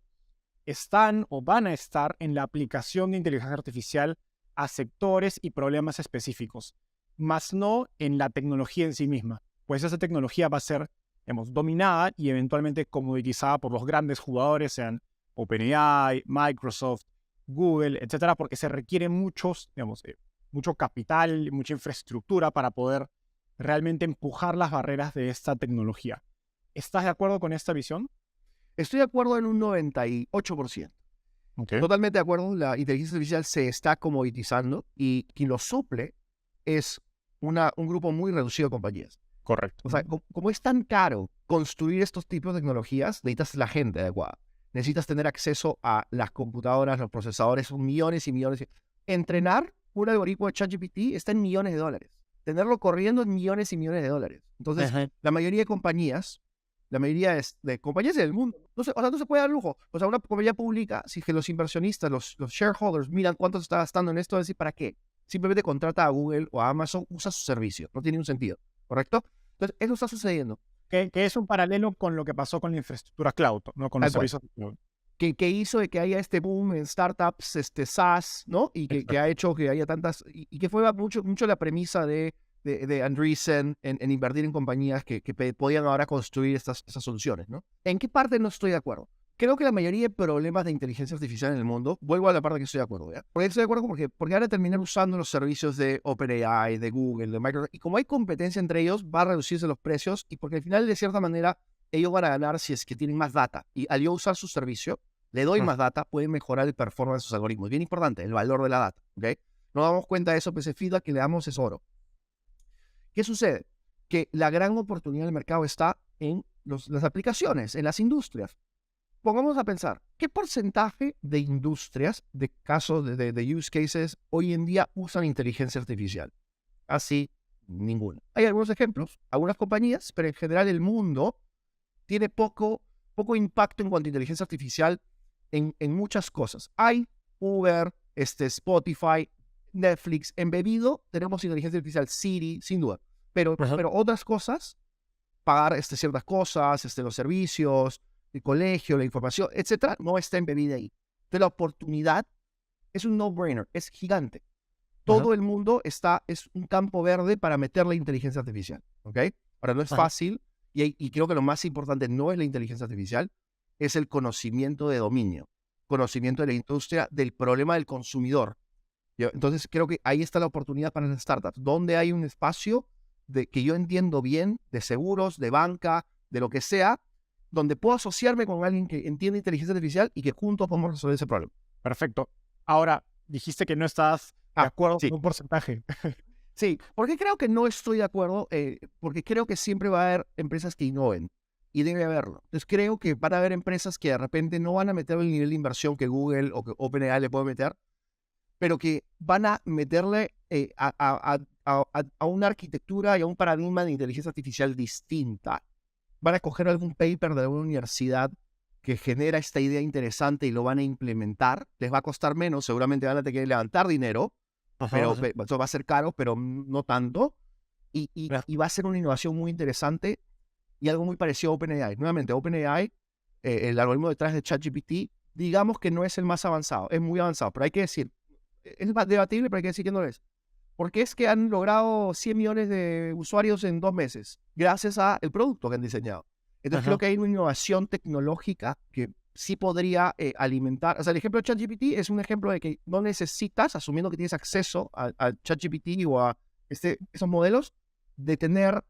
están o van a estar en la aplicación de inteligencia artificial a sectores y problemas específicos, más no en la tecnología en sí misma, pues esa tecnología va a ser, digamos, dominada y eventualmente comoditizada por los grandes jugadores, sean OpenAI, Microsoft, Google, etcétera, porque se requiere mucho capital, mucha infraestructura para poder realmente empujar las barreras de esta tecnología. ¿Estás de acuerdo con esta visión? Estoy de acuerdo en un 98%. Ok. Totalmente de acuerdo, la inteligencia artificial se está comoditizando y quien lo suple es un grupo muy reducido de compañías. Correcto. O sea, como es tan caro construir estos tipos de tecnologías, necesitas la gente adecuada. Necesitas tener acceso a las computadoras, los procesadores, son millones y millones. Entrenar un algoritmo de ChatGPT está en millones de dólares. Tenerlo corriendo en millones y millones de dólares. Entonces, Ajá. la mayoría de compañías, de compañías del mundo, no se puede dar lujo. O sea, una compañía pública, si que los inversionistas, los shareholders, miran cuánto se está gastando en esto, decir, ¿para qué? Simplemente contrata a Google o a Amazon, usa su servicio. No tiene un sentido, ¿correcto? Entonces, eso está sucediendo. Que es un paralelo con lo que pasó con la infraestructura cloud, ¿no? Con los Tal cual. servicios de cloud. Que hizo de que haya este boom en startups, SaaS, ¿no? Y que ha Exacto. hecho que haya tantas, y que fue mucho la premisa de Andreessen en invertir en compañías que podían ahora construir esas soluciones, ¿no? ¿En qué parte no estoy de acuerdo? Creo que la mayoría de problemas de inteligencia artificial en el mundo, vuelvo a la parte que estoy de acuerdo, ¿ya? Porque estoy de acuerdo porque van a terminar usando los servicios de OpenAI, de Google, de Microsoft, y como hay competencia entre ellos, va a reducirse los precios, y porque al final, de cierta manera, ellos van a ganar si es que tienen más data. Y al yo usar su servicio, le doy más data, puede mejorar el performance de sus algoritmos. Bien importante, el valor de la data, ¿ok? No nos damos cuenta de eso, pues el feedback que le damos es oro. ¿Qué sucede? Que la gran oportunidad del mercado está en las aplicaciones, en las industrias. Pongamos a pensar, ¿qué porcentaje de industrias, de casos, de use cases, hoy en día usan inteligencia artificial? Así, ninguno. Hay algunos ejemplos, algunas compañías, pero en general el mundo tiene poco impacto en cuanto a inteligencia artificial en muchas cosas. Hay Uber, Spotify, Netflix, embebido tenemos inteligencia artificial, Siri, sin duda. Pero otras cosas, pagar ciertas cosas, los servicios, el colegio, la información, etcétera, no está embebida ahí. Entonces la oportunidad es un no-brainer, es gigante. Ajá. Todo el mundo es un campo verde para meter la inteligencia artificial, ¿ok? Ahora, no es Ajá. fácil, y creo que lo más importante no es la inteligencia artificial, es el conocimiento de dominio, conocimiento de la industria, del problema del consumidor. Entonces, creo que ahí está la oportunidad para las startups, donde hay un espacio que yo entiendo bien, de seguros, de banca, de lo que sea, donde puedo asociarme con alguien que entiende inteligencia artificial y que juntos podemos resolver ese problema. Perfecto. Ahora, dijiste que no estás de acuerdo Sí. con un porcentaje. Sí, porque creo que no estoy de acuerdo, porque creo que siempre va a haber empresas que innoven y debe haberlo. Entonces creo que van a haber empresas que de repente no van a meter el nivel de inversión que Google o que OpenAI le puede meter, pero que van a meterle a una arquitectura y a un paradigma de inteligencia artificial distinta. Van a coger algún paper de alguna universidad que genera esta idea interesante y lo van a implementar. Les va a costar menos, seguramente van a tener que levantar dinero, pero Ajá. eso va a ser caro, pero no tanto. Y va a ser una innovación muy interesante y algo muy parecido a OpenAI. Nuevamente, OpenAI, el algoritmo detrás de ChatGPT, digamos que no es el más avanzado, es muy avanzado, pero hay que decir, es debatible, pero hay que decir que no lo es. Porque es que han logrado 100 millones de usuarios en 2 meses, gracias al producto que han diseñado. Entonces creo Ajá. que hay una innovación tecnológica que sí podría alimentar. O sea, el ejemplo de ChatGPT es un ejemplo de que no necesitas, asumiendo que tienes acceso a ChatGPT o a esos modelos, de tener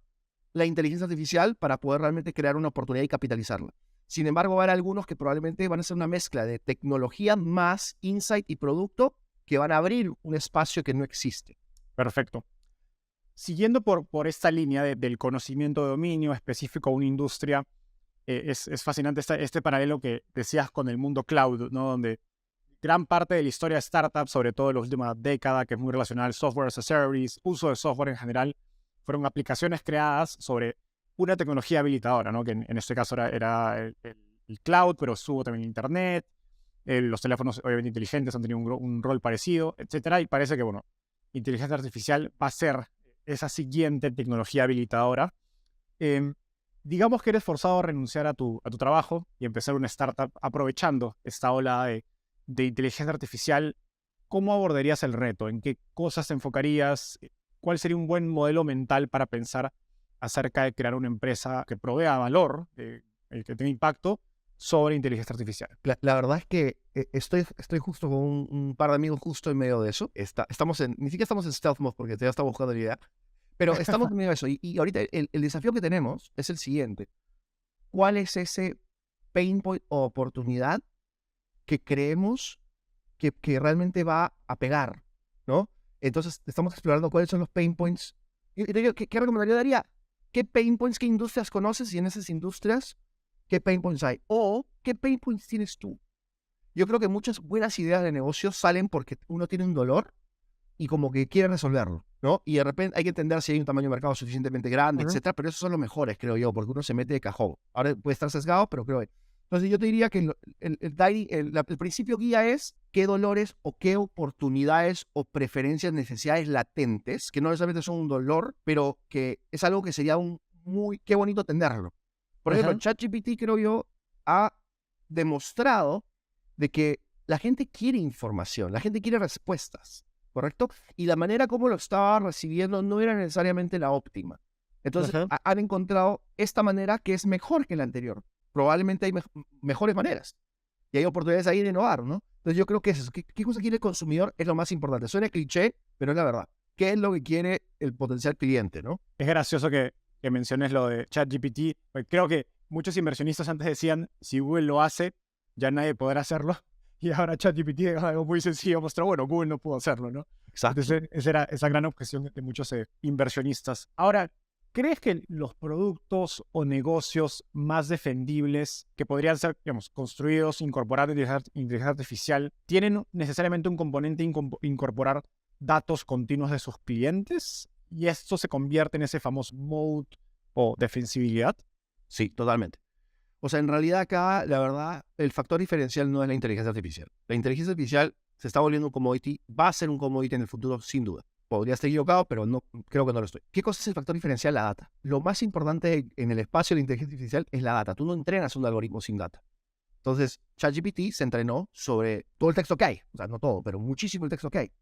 la inteligencia artificial para poder realmente crear una oportunidad y capitalizarla. Sin embargo, va a haber algunos que probablemente van a ser una mezcla de tecnología más insight y producto que van a abrir un espacio que no existe. Perfecto. Siguiendo por esta línea del conocimiento de dominio específico a una industria, es fascinante este paralelo que decías con el mundo cloud, ¿no? Donde gran parte de la historia de startups, sobre todo en la última década, que es muy relacionada al software as a service, uso de software en general, fueron aplicaciones creadas sobre una tecnología habilitadora, ¿no? Que en este caso era el cloud, pero subo también internet, los teléfonos obviamente inteligentes han tenido un rol parecido, etcétera, y parece que, bueno, inteligencia artificial va a ser esa siguiente tecnología habilitadora. Em, digamos que eres forzado a renunciar a tu trabajo y empezar una startup aprovechando esta ola de inteligencia artificial. ¿Cómo abordarías el reto? ¿En qué cosas te enfocarías? ¿Cuál sería un buen modelo mental para pensar acerca de crear una empresa que provea valor, que tenga impacto, sobre inteligencia artificial? La verdad es que estoy justo con un par de amigos justo en medio de eso. Ni siquiera estamos en stealth mode porque todavía estamos buscando la idea, pero estamos en medio de eso. Y ahorita el desafío que tenemos es el siguiente. ¿Cuál es ese pain point o oportunidad que creemos que realmente va a pegar, ¿no? Entonces, estamos explorando cuáles son los pain points. Y te digo, ¿qué recomendaría daría? ¿Qué pain points, qué industrias conoces y en esas industrias qué pain points hay? O, ¿qué pain points tienes tú? Yo creo que muchas buenas ideas de negocio salen porque uno tiene un dolor y como que quiere resolverlo, ¿no? Y de repente hay que entender si hay un tamaño de mercado suficientemente grande, etcétera, pero esos son los mejores, creo yo, porque uno se mete de cajón. Ahora puede estar sesgado, pero creo que... Entonces yo te diría que el principio guía es qué dolores o qué oportunidades o preferencias, necesidades latentes, que no necesariamente son un dolor, pero que es algo que sería qué bonito tenerlo. Por ejemplo, ChatGPT, creo yo, ha demostrado de que la gente quiere información, la gente quiere respuestas, ¿correcto? Y la manera como lo estaba recibiendo no era necesariamente la óptima. Entonces, han encontrado esta manera que es mejor que la anterior. Probablemente hay mejores maneras. Y hay oportunidades ahí de innovar, ¿no? Entonces, yo creo que eso. ¿Qué cosa quiere el consumidor? Es lo más importante. Suena cliché, pero es la verdad. ¿Qué es lo que quiere el potencial cliente, no? Es gracioso que menciones lo de ChatGPT. Creo que muchos inversionistas antes decían, si Google lo hace, ya nadie podrá hacerlo. Y ahora ChatGPT es algo muy sencillo, mostrar, bueno, Google no pudo hacerlo, ¿no? Exacto. Entonces, esa era esa gran objeción de muchos inversionistas. Ahora, ¿crees que los productos o negocios más defendibles que podrían ser, digamos, construidos incorporando inteligencia artificial, tienen necesariamente un componente incorporar datos continuos de sus clientes? ¿Y esto se convierte en ese famoso moat o defensibilidad? Sí, totalmente. O sea, en realidad acá, la verdad, el factor diferencial no es la inteligencia artificial. La inteligencia artificial se está volviendo un commodity, va a ser un commodity en el futuro, sin duda. Podría estar equivocado, pero no, creo que no lo estoy. ¿Qué cosa es el factor diferencial? La data. Lo más importante en el espacio de la inteligencia artificial es la data. Tú no entrenas un algoritmo sin data. Entonces, ChatGPT se entrenó sobre todo el texto que hay. O sea, no todo, pero muchísimo el texto que hay.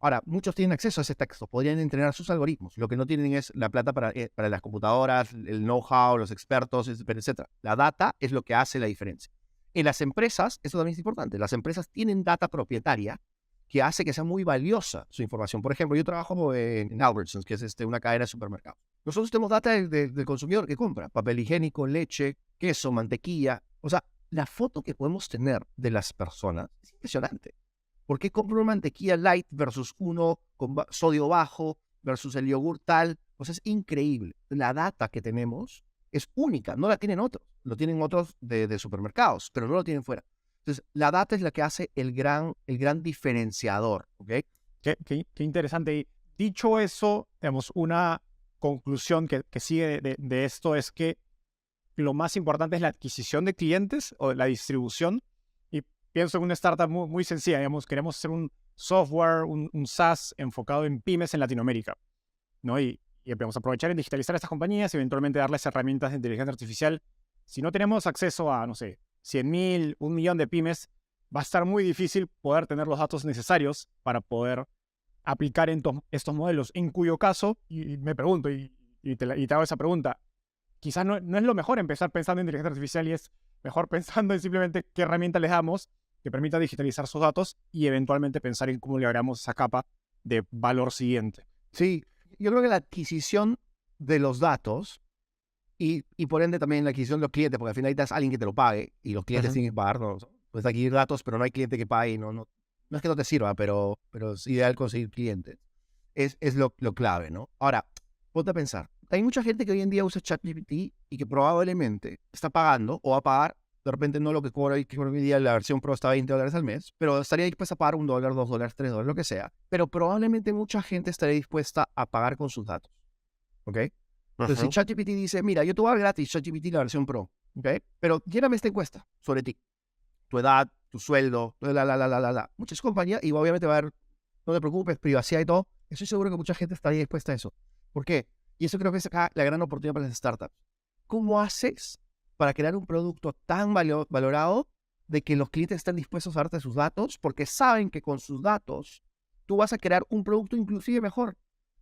Ahora, muchos tienen acceso a ese texto, podrían entrenar sus algoritmos. Lo que no tienen es la plata para las computadoras, el know-how, los expertos, etc. La data es lo que hace la diferencia. En las empresas, eso también es importante, las empresas tienen data propietaria que hace que sea muy valiosa su información. Por ejemplo, yo trabajo en Albertsons, que es una cadena de supermercados. Nosotros tenemos data del consumidor que compra, papel higiénico, leche, queso, mantequilla. O sea, la foto que podemos tener de las personas es impresionante. ¿Por qué compro una mantequilla light versus uno con sodio bajo versus el yogur tal? O sea, es increíble. La data que tenemos es única, no la tienen otros. Lo tienen otros de supermercados, pero no lo tienen fuera. Entonces, la data es la que hace el gran diferenciador, ¿ok? Qué interesante. Y dicho eso, digamos, una conclusión que sigue de esto es que lo más importante es la adquisición de clientes o la distribución. Y pienso en una startup muy sencilla, digamos, queremos hacer un software, un SaaS enfocado en pymes en Latinoamérica, ¿no? Y vamos a aprovechar en digitalizar estas compañías y eventualmente darles herramientas de inteligencia artificial. Si no tenemos acceso a, no sé, 100,000, 1,000,000 de pymes, va a estar muy difícil poder tener los datos necesarios para poder aplicar estos modelos, en cuyo caso, y me pregunto, y te hago esa pregunta, quizás no es lo mejor empezar pensando en inteligencia artificial y es mejor pensando en simplemente qué herramienta les damos que permita digitalizar sus datos y eventualmente pensar en cómo le agregamos esa capa de valor siguiente. Sí, yo creo que la adquisición de los datos y por ende también la adquisición de los clientes, porque al final necesitas alguien que te lo pague y los clientes tienen que pagar, ¿no? Puedes adquirir datos, pero no hay cliente que pague y no es que no te sirva, pero es ideal conseguir clientes. Es lo clave, ¿no? Ahora, ponte a pensar. Hay mucha gente que hoy en día usa ChatGPT y que probablemente está pagando o va a pagar, de repente no lo que cobra hoy en día la versión Pro está $20 al mes, pero estaría dispuesta a pagar $1, $2, $3, lo que sea. Pero probablemente mucha gente estaría dispuesta a pagar con sus datos, ¿ok? Entonces, si ChatGPT dice, mira, yo te voy a dar gratis ChatGPT la versión Pro, ¿ok? Pero lléname esta encuesta sobre ti, tu edad, tu sueldo, muchas compañías, y obviamente va a haber, no te preocupes, privacidad y todo. Estoy seguro que mucha gente estaría dispuesta a eso. ¿Por qué? Y eso creo que es acá la gran oportunidad para las startups. ¿Cómo haces para crear un producto tan valorado de que los clientes estén dispuestos a darte sus datos? Porque saben que con sus datos tú vas a crear un producto inclusive mejor,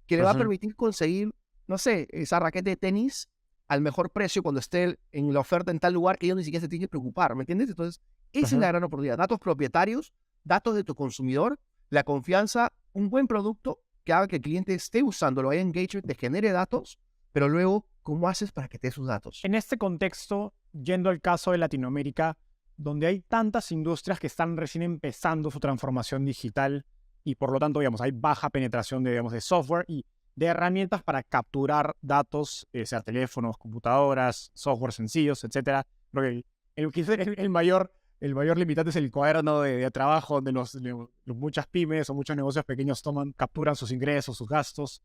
que le va a permitir conseguir, no sé, esa raqueta de tenis al mejor precio cuando esté en la oferta en tal lugar que ellos ni siquiera se tienen que preocupar, ¿me entiendes? Entonces, esa es la gran oportunidad. Datos propietarios, datos de tu consumidor, la confianza, un buen producto que haga que el cliente esté usándolo, haya engagement, te genere datos, pero luego, ¿cómo haces para que te dé sus datos? En este contexto, yendo al caso de Latinoamérica, donde hay tantas industrias que están recién empezando su transformación digital y por lo tanto, digamos, hay baja penetración de, digamos, de software y de herramientas para capturar datos, sea teléfonos, computadoras, software sencillos, etcétera. Porque quizás el mayor limitante es el cuaderno de trabajo donde muchas pymes o muchos negocios pequeños capturan sus ingresos, sus gastos.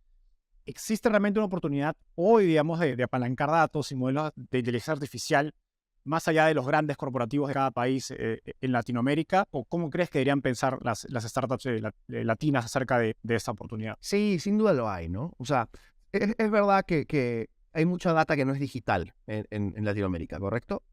¿Existe realmente una oportunidad hoy, digamos, de apalancar datos y modelos de inteligencia artificial más allá de los grandes corporativos de cada país en Latinoamérica? ¿O cómo crees que deberían pensar las startups latinas acerca de esta oportunidad? Sí, sin duda lo hay, ¿no? O sea, es verdad que hay mucha data que no es digital en Latinoamérica, ¿correcto?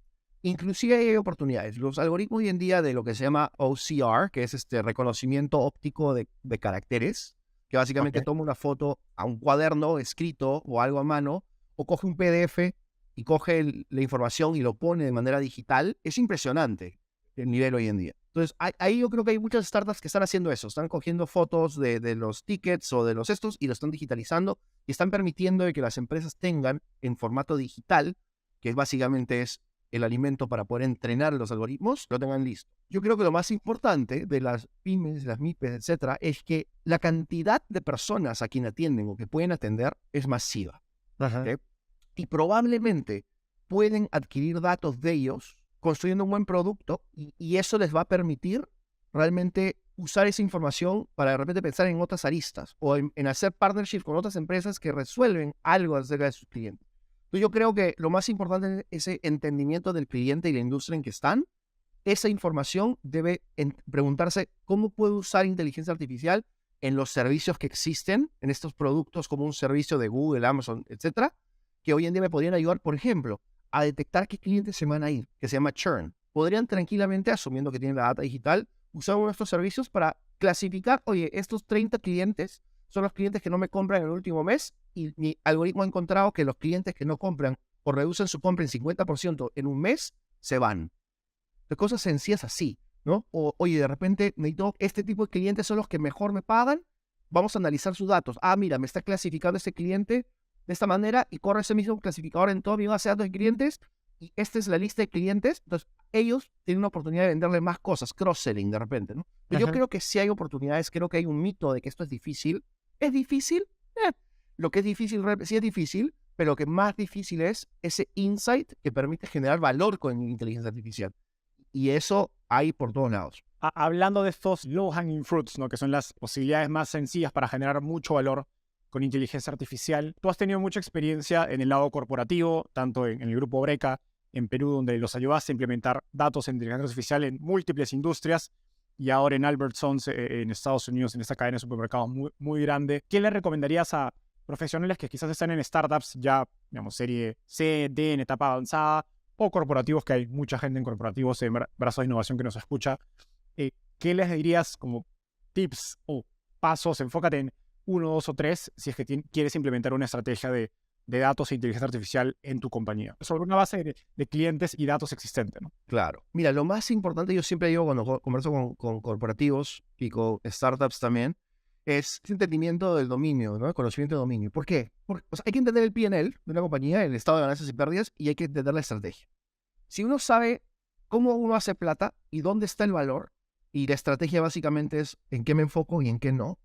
Inclusive hay oportunidades. Los algoritmos hoy en día de lo que se llama OCR, que es este reconocimiento óptico de caracteres, que básicamente Ok. toma una foto a un cuaderno escrito o algo a mano, o coge un PDF y coge la información y lo pone de manera digital, es impresionante el nivel hoy en día. Entonces, ahí yo creo que hay muchas startups que están haciendo eso, están cogiendo fotos de los tickets o de los estos y lo están digitalizando y están permitiendo de que las empresas tengan en formato digital, que básicamente es el alimento para poder entrenar los algoritmos, lo tengan listo. Yo creo que lo más importante de las pymes, las MIPES, etcétera, es que la cantidad de personas a quien atienden o que pueden atender es masiva. ¿Okay? Y probablemente pueden adquirir datos de ellos construyendo un buen producto y eso les va a permitir realmente usar esa información para de repente pensar en otras aristas o en hacer partnerships con otras empresas que resuelven algo acerca de sus clientes. Entonces yo creo que lo más importante es ese entendimiento del cliente y la industria en que están. Esa información debe preguntarse cómo puedo usar inteligencia artificial en los servicios que existen, en estos productos como un servicio de Google, Amazon, etcétera, que hoy en día me podrían ayudar, por ejemplo, a detectar qué clientes se van a ir, que se llama churn. Podrían tranquilamente, asumiendo que tienen la data digital, usar uno de estos servicios para clasificar, oye, estos 30 clientes son los clientes que no me compran en el último mes y mi algoritmo ha encontrado que los clientes que no compran o reducen su compra en 50% en un mes, se van. De cosas sencillas así, ¿no? O, oye, de repente necesito, este tipo de clientes son los que mejor me pagan, vamos a analizar sus datos. Ah, mira, me está clasificando este cliente de esta manera y corre ese mismo clasificador en toda mi base de datos de clientes y esta es la lista de clientes. Entonces, ellos tienen una oportunidad de venderle más cosas, cross-selling de repente, ¿no? Pero yo creo que sí hay oportunidades, creo que hay un mito de que esto es difícil. ¿Es difícil? Lo que es difícil, sí es difícil, pero lo que más difícil es ese insight que permite generar valor con inteligencia artificial. Y eso hay por todos lados. Hablando de estos low-hanging fruits, ¿no? Que son las posibilidades más sencillas para generar mucho valor con inteligencia artificial. Tú has tenido mucha experiencia en el lado corporativo, tanto en el grupo Breca, en Perú, donde los ayudaste a implementar datos en inteligencia artificial en múltiples industrias, y ahora en Albertsons, en Estados Unidos, en esta cadena de supermercados muy, muy grande. ¿Qué le recomendarías a profesionales que quizás están en startups ya, digamos, serie C, D, en etapa avanzada, o corporativos, que hay mucha gente en corporativos, en brazos de innovación que nos escucha? ¿Qué les dirías como tips o pasos? Enfócate en uno, dos o tres si es que quieres implementar una estrategia de datos e inteligencia artificial en tu compañía, sobre una base de clientes y datos existentes, ¿no? Claro. Mira, lo más importante, yo siempre digo cuando converso con corporativos y con startups también, es ese entendimiento del dominio, ¿no? El conocimiento del dominio. ¿Por qué? Porque o sea, hay que entender el P&L de una compañía, el estado de ganancias y pérdidas, y hay que entender la estrategia. Si uno sabe cómo uno hace plata y dónde está el valor, y la estrategia básicamente es en qué me enfoco y en qué no,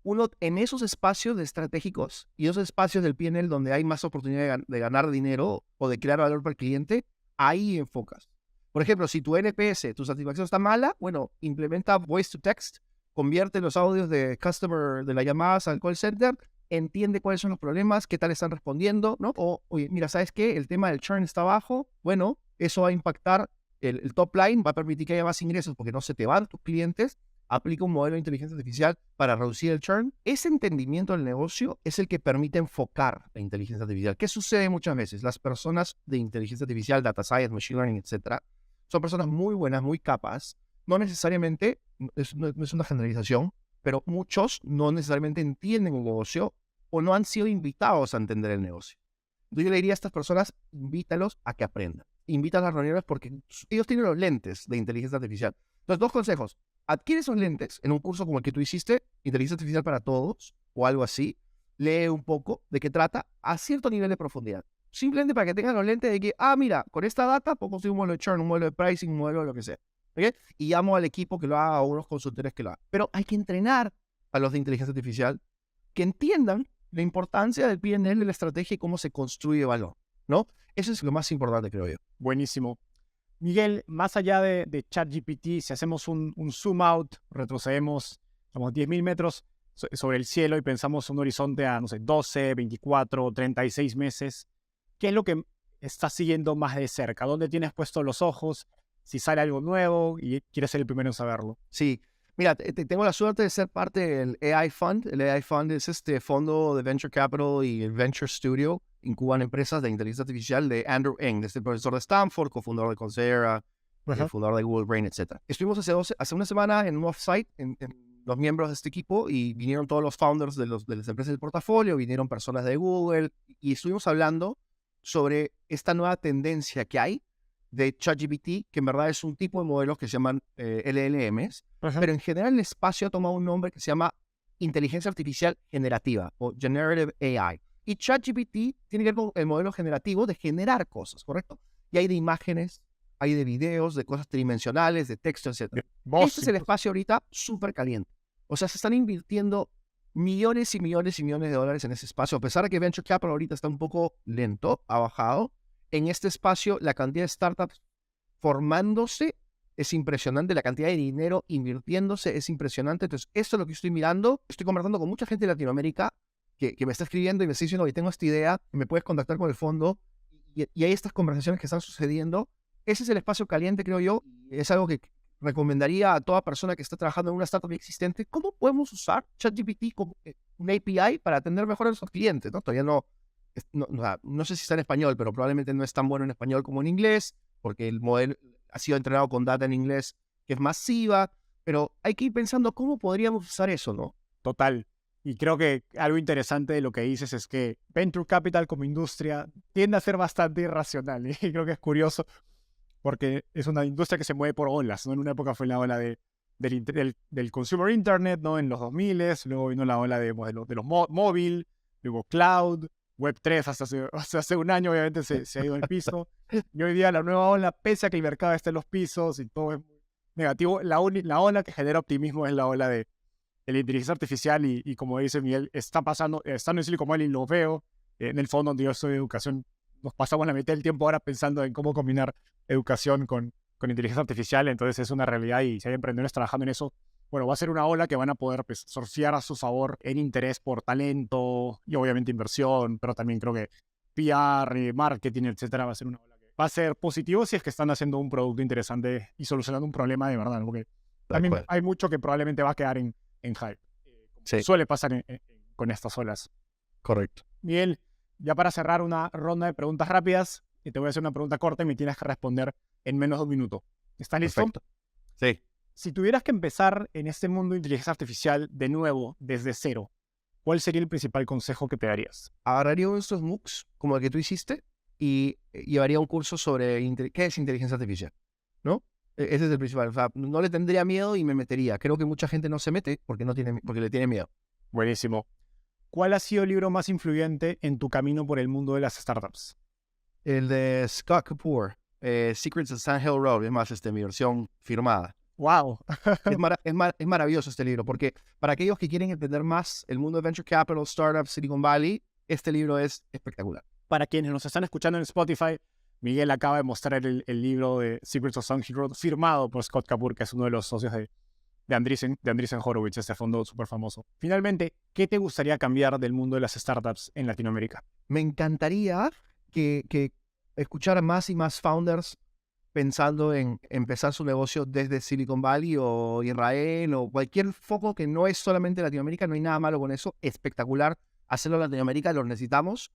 uno en esos espacios estratégicos y esos espacios del P&L donde hay más oportunidad de ganar dinero o de crear valor para el cliente, ahí enfocas. Por ejemplo, si tu NPS, tu satisfacción está mala, bueno, implementa voice to text, convierte los audios de customer, de las llamadas al call center, entiende cuáles son los problemas, qué tal están respondiendo, ¿no? O, oye, mira, ¿sabes qué? El tema del churn está bajo, bueno, eso va a impactar el top line, va a permitir que haya más ingresos porque no se te van tus clientes. Aplica un modelo de inteligencia artificial para reducir el churn. Ese entendimiento del negocio es el que permite enfocar la inteligencia artificial. ¿Qué sucede muchas veces? Las personas de inteligencia artificial, data science, machine learning, etcétera, son personas muy buenas, muy capaces. No necesariamente, no es una generalización, pero muchos no necesariamente entienden el negocio o no han sido invitados a entender el negocio. Entonces yo le diría a estas personas, invítalos a que aprendan. Invita a las reuniones porque ellos tienen los lentes de inteligencia artificial. Entonces, 2 consejos. Adquiere esos lentes en un curso como el que tú hiciste, Inteligencia Artificial para Todos, o algo así. Lee un poco de qué trata a cierto nivel de profundidad. Simplemente para que tengan los lentes de que, mira, con esta data puedo construir un modelo de churn, un modelo de pricing, un modelo de lo que sea. ¿Okay? Y llamo al equipo que lo haga, a unos consultores que lo hagan. Pero hay que entrenar a los de inteligencia artificial que entiendan la importancia del P&L, de la estrategia y cómo se construye valor, ¿no? Eso es lo más importante, creo yo. Buenísimo. Miguel, más allá de ChatGPT, si hacemos un zoom out, retrocedemos como 10.000 metros sobre el cielo y pensamos un horizonte a, no sé, 12, 24, 36 meses, ¿qué es lo que estás siguiendo más de cerca? ¿Dónde tienes puestos los ojos? Si sale algo nuevo y quieres ser el primero en saberlo. Sí. Mira, tengo la suerte de ser parte del AI Fund. El AI Fund es este fondo de Venture Capital y el Venture Studio. Incuban empresas de inteligencia artificial de Andrew Ng, este profesor de Stanford, cofundador de Coursera, fundador de Google Brain, etc. Estuvimos hace una semana en un offsite en los miembros de este equipo y vinieron todos los founders de las empresas del portafolio, vinieron personas de Google y estuvimos hablando sobre esta nueva tendencia que hay de ChatGPT, que en verdad es un tipo de modelos que se llaman LLMs, pero en general el espacio ha tomado un nombre que se llama inteligencia artificial generativa o Generative AI. Y ChatGPT tiene que ver con el modelo generativo de generar cosas, ¿correcto? Y hay de imágenes, hay de videos, de cosas tridimensionales, de texto, etc. Este es el espacio ahorita súper caliente. O sea, se están invirtiendo millones y millones y millones de dólares en ese espacio. A pesar de que Venture Capital ahorita está un poco lento, ha bajado, en este espacio la cantidad de startups formándose es impresionante, la cantidad de dinero invirtiéndose es impresionante. Entonces, esto es lo que estoy mirando. Estoy conversando con mucha gente de Latinoamérica que me está escribiendo y me está diciendo, oye, tengo esta idea, me puedes contactar con el fondo. Y hay estas conversaciones que están sucediendo. Ese es el espacio caliente, creo yo. Es algo que recomendaría a toda persona que está trabajando en una startup existente. ¿Cómo podemos usar ChatGPT como un API para atender mejor a nuestros clientes? ¿No? Todavía no sé si está en español, pero probablemente no es tan bueno en español como en inglés, porque el modelo ha sido entrenado con data en inglés que es masiva, pero hay que ir pensando cómo podríamos usar eso, ¿no? Total. Y creo que algo interesante de lo que dices es que Venture Capital como industria tiende a ser bastante irracional. Y creo que es curioso porque es una industria que se mueve por olas, ¿no? En una época fue la ola del consumer internet, ¿no? En los 2000, luego vino la ola de los móvil, luego cloud, Web3 hasta hace un año obviamente se ha ido al piso. Y hoy día la nueva ola, pese a que el mercado está en los pisos y todo es negativo, la ola que genera optimismo es la ola de la inteligencia artificial y como dice Miguel, está pasando, estando en Silicon Valley lo veo, en el fondo donde yo soy de educación, nos pasamos la mitad del tiempo ahora pensando en cómo combinar educación con inteligencia artificial, entonces es una realidad y si hay emprendedores trabajando en eso, bueno, va a ser una ola que van a poder pues, surfear a su favor en interés por talento y obviamente inversión, pero también creo que PR, marketing, etcétera, va a ser una ola que va a ser positivo si es que están haciendo un producto interesante y solucionando un problema de verdad, ¿no? Porque también hay mucho que probablemente va a quedar en hype. Sí. Suele pasar con estas olas. Correcto. Miguel, ya para cerrar una ronda de preguntas rápidas, y te voy a hacer una pregunta corta y me tienes que responder en menos de un minuto. ¿Estás listo? Perfecto. Sí. Si tuvieras que empezar en este mundo de inteligencia artificial de nuevo, desde cero, ¿cuál sería el principal consejo que te darías? Agarraría uno de estos MOOCs, como el que tú hiciste, y llevaría un curso sobre qué es inteligencia artificial, ¿no? Ese es el principal. O sea, no le tendría miedo y me metería. Creo que mucha gente no se mete porque le tiene miedo. Buenísimo. ¿Cuál ha sido el libro más influyente en tu camino por el mundo de las startups? El de Scott Kapoor, Secrets of Sand Hill Road, es más, mi versión firmada. ¡Wow! Es maravilloso este libro, porque para aquellos que quieren entender más el mundo de Venture Capital, Startups, Silicon Valley, este libro es espectacular. Para quienes nos están escuchando en Spotify, Miguel acaba de mostrar el libro de Secrets of Sand Hill Road, firmado por Scott Kapoor, que es uno de los socios de Andreessen Horowitz, este fondo súper famoso. Finalmente, ¿qué te gustaría cambiar del mundo de las startups en Latinoamérica? Me encantaría que escuchara más y más founders pensando en empezar su negocio desde Silicon Valley o Israel o cualquier foco que no es solamente Latinoamérica. No hay nada malo con eso. Espectacular hacerlo en Latinoamérica, lo necesitamos.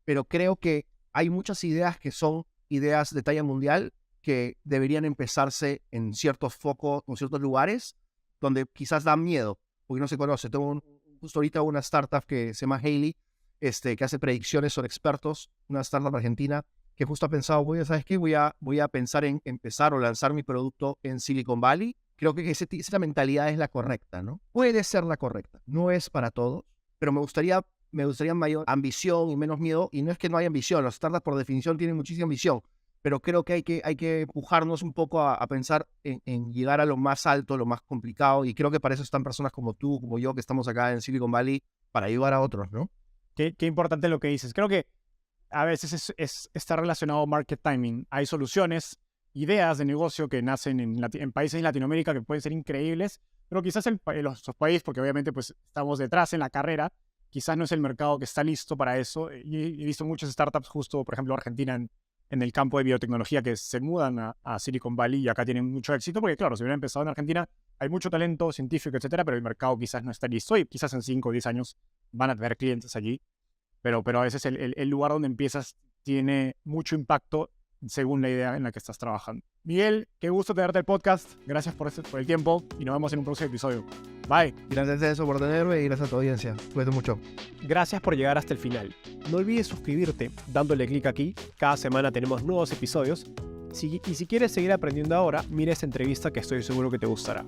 Pero creo que hay muchas ideas que son ideas de talla mundial que deberían empezarse en ciertos focos, en ciertos lugares donde quizás da miedo porque no se conoce. Tengo justo ahorita una startup que se llama Hailey, que hace predicciones sobre expertos, una startup argentina, que justo ha pensado, ¿sabes qué? Voy a pensar en empezar o lanzar mi producto en Silicon Valley. Creo que esa mentalidad es la correcta, ¿no? Puede ser la correcta, no es para todos, pero me gustaría mayor ambición y menos miedo. Y no es que no haya ambición, las startups por definición tienen muchísima ambición, pero creo que hay que empujarnos un poco a pensar en llegar a lo más alto, lo más complicado, y creo que para eso están personas como tú, como yo, que estamos acá en Silicon Valley, para ayudar a otros, ¿no? Qué importante lo que dices. Creo que a veces está relacionado market timing. Hay soluciones, ideas de negocio que nacen en países de Latinoamérica que pueden ser increíbles, pero quizás los países, porque obviamente pues estamos detrás en la carrera, quizás no es el mercado que está listo para eso. Y he visto muchas startups, justo, por ejemplo, Argentina, en el campo de biotecnología, que se mudan a Silicon Valley y acá tienen mucho éxito, porque claro, si hubieran empezado en Argentina, hay mucho talento científico, etcétera, pero el mercado quizás no está listo y quizás en 5 o 10 años van a tener clientes allí. Pero a veces el lugar donde empiezas tiene mucho impacto según la idea en la que estás trabajando. Miguel, qué gusto tenerte el podcast. Gracias por el tiempo y nos vemos en un próximo episodio. Bye. Gracias a eso por tenerme y gracias a tu audiencia. Cuídate mucho. Gracias por llegar hasta el final. No olvides suscribirte dándole clic aquí. Cada semana tenemos nuevos episodios. Y si quieres seguir aprendiendo ahora, mira esta entrevista que estoy seguro que te gustará.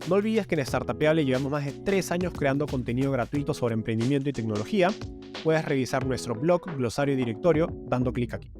No olvides que en Startupeable llevamos más de 3 años creando contenido gratuito sobre emprendimiento y tecnología. Puedes revisar nuestro blog, glosario y directorio dando clic aquí.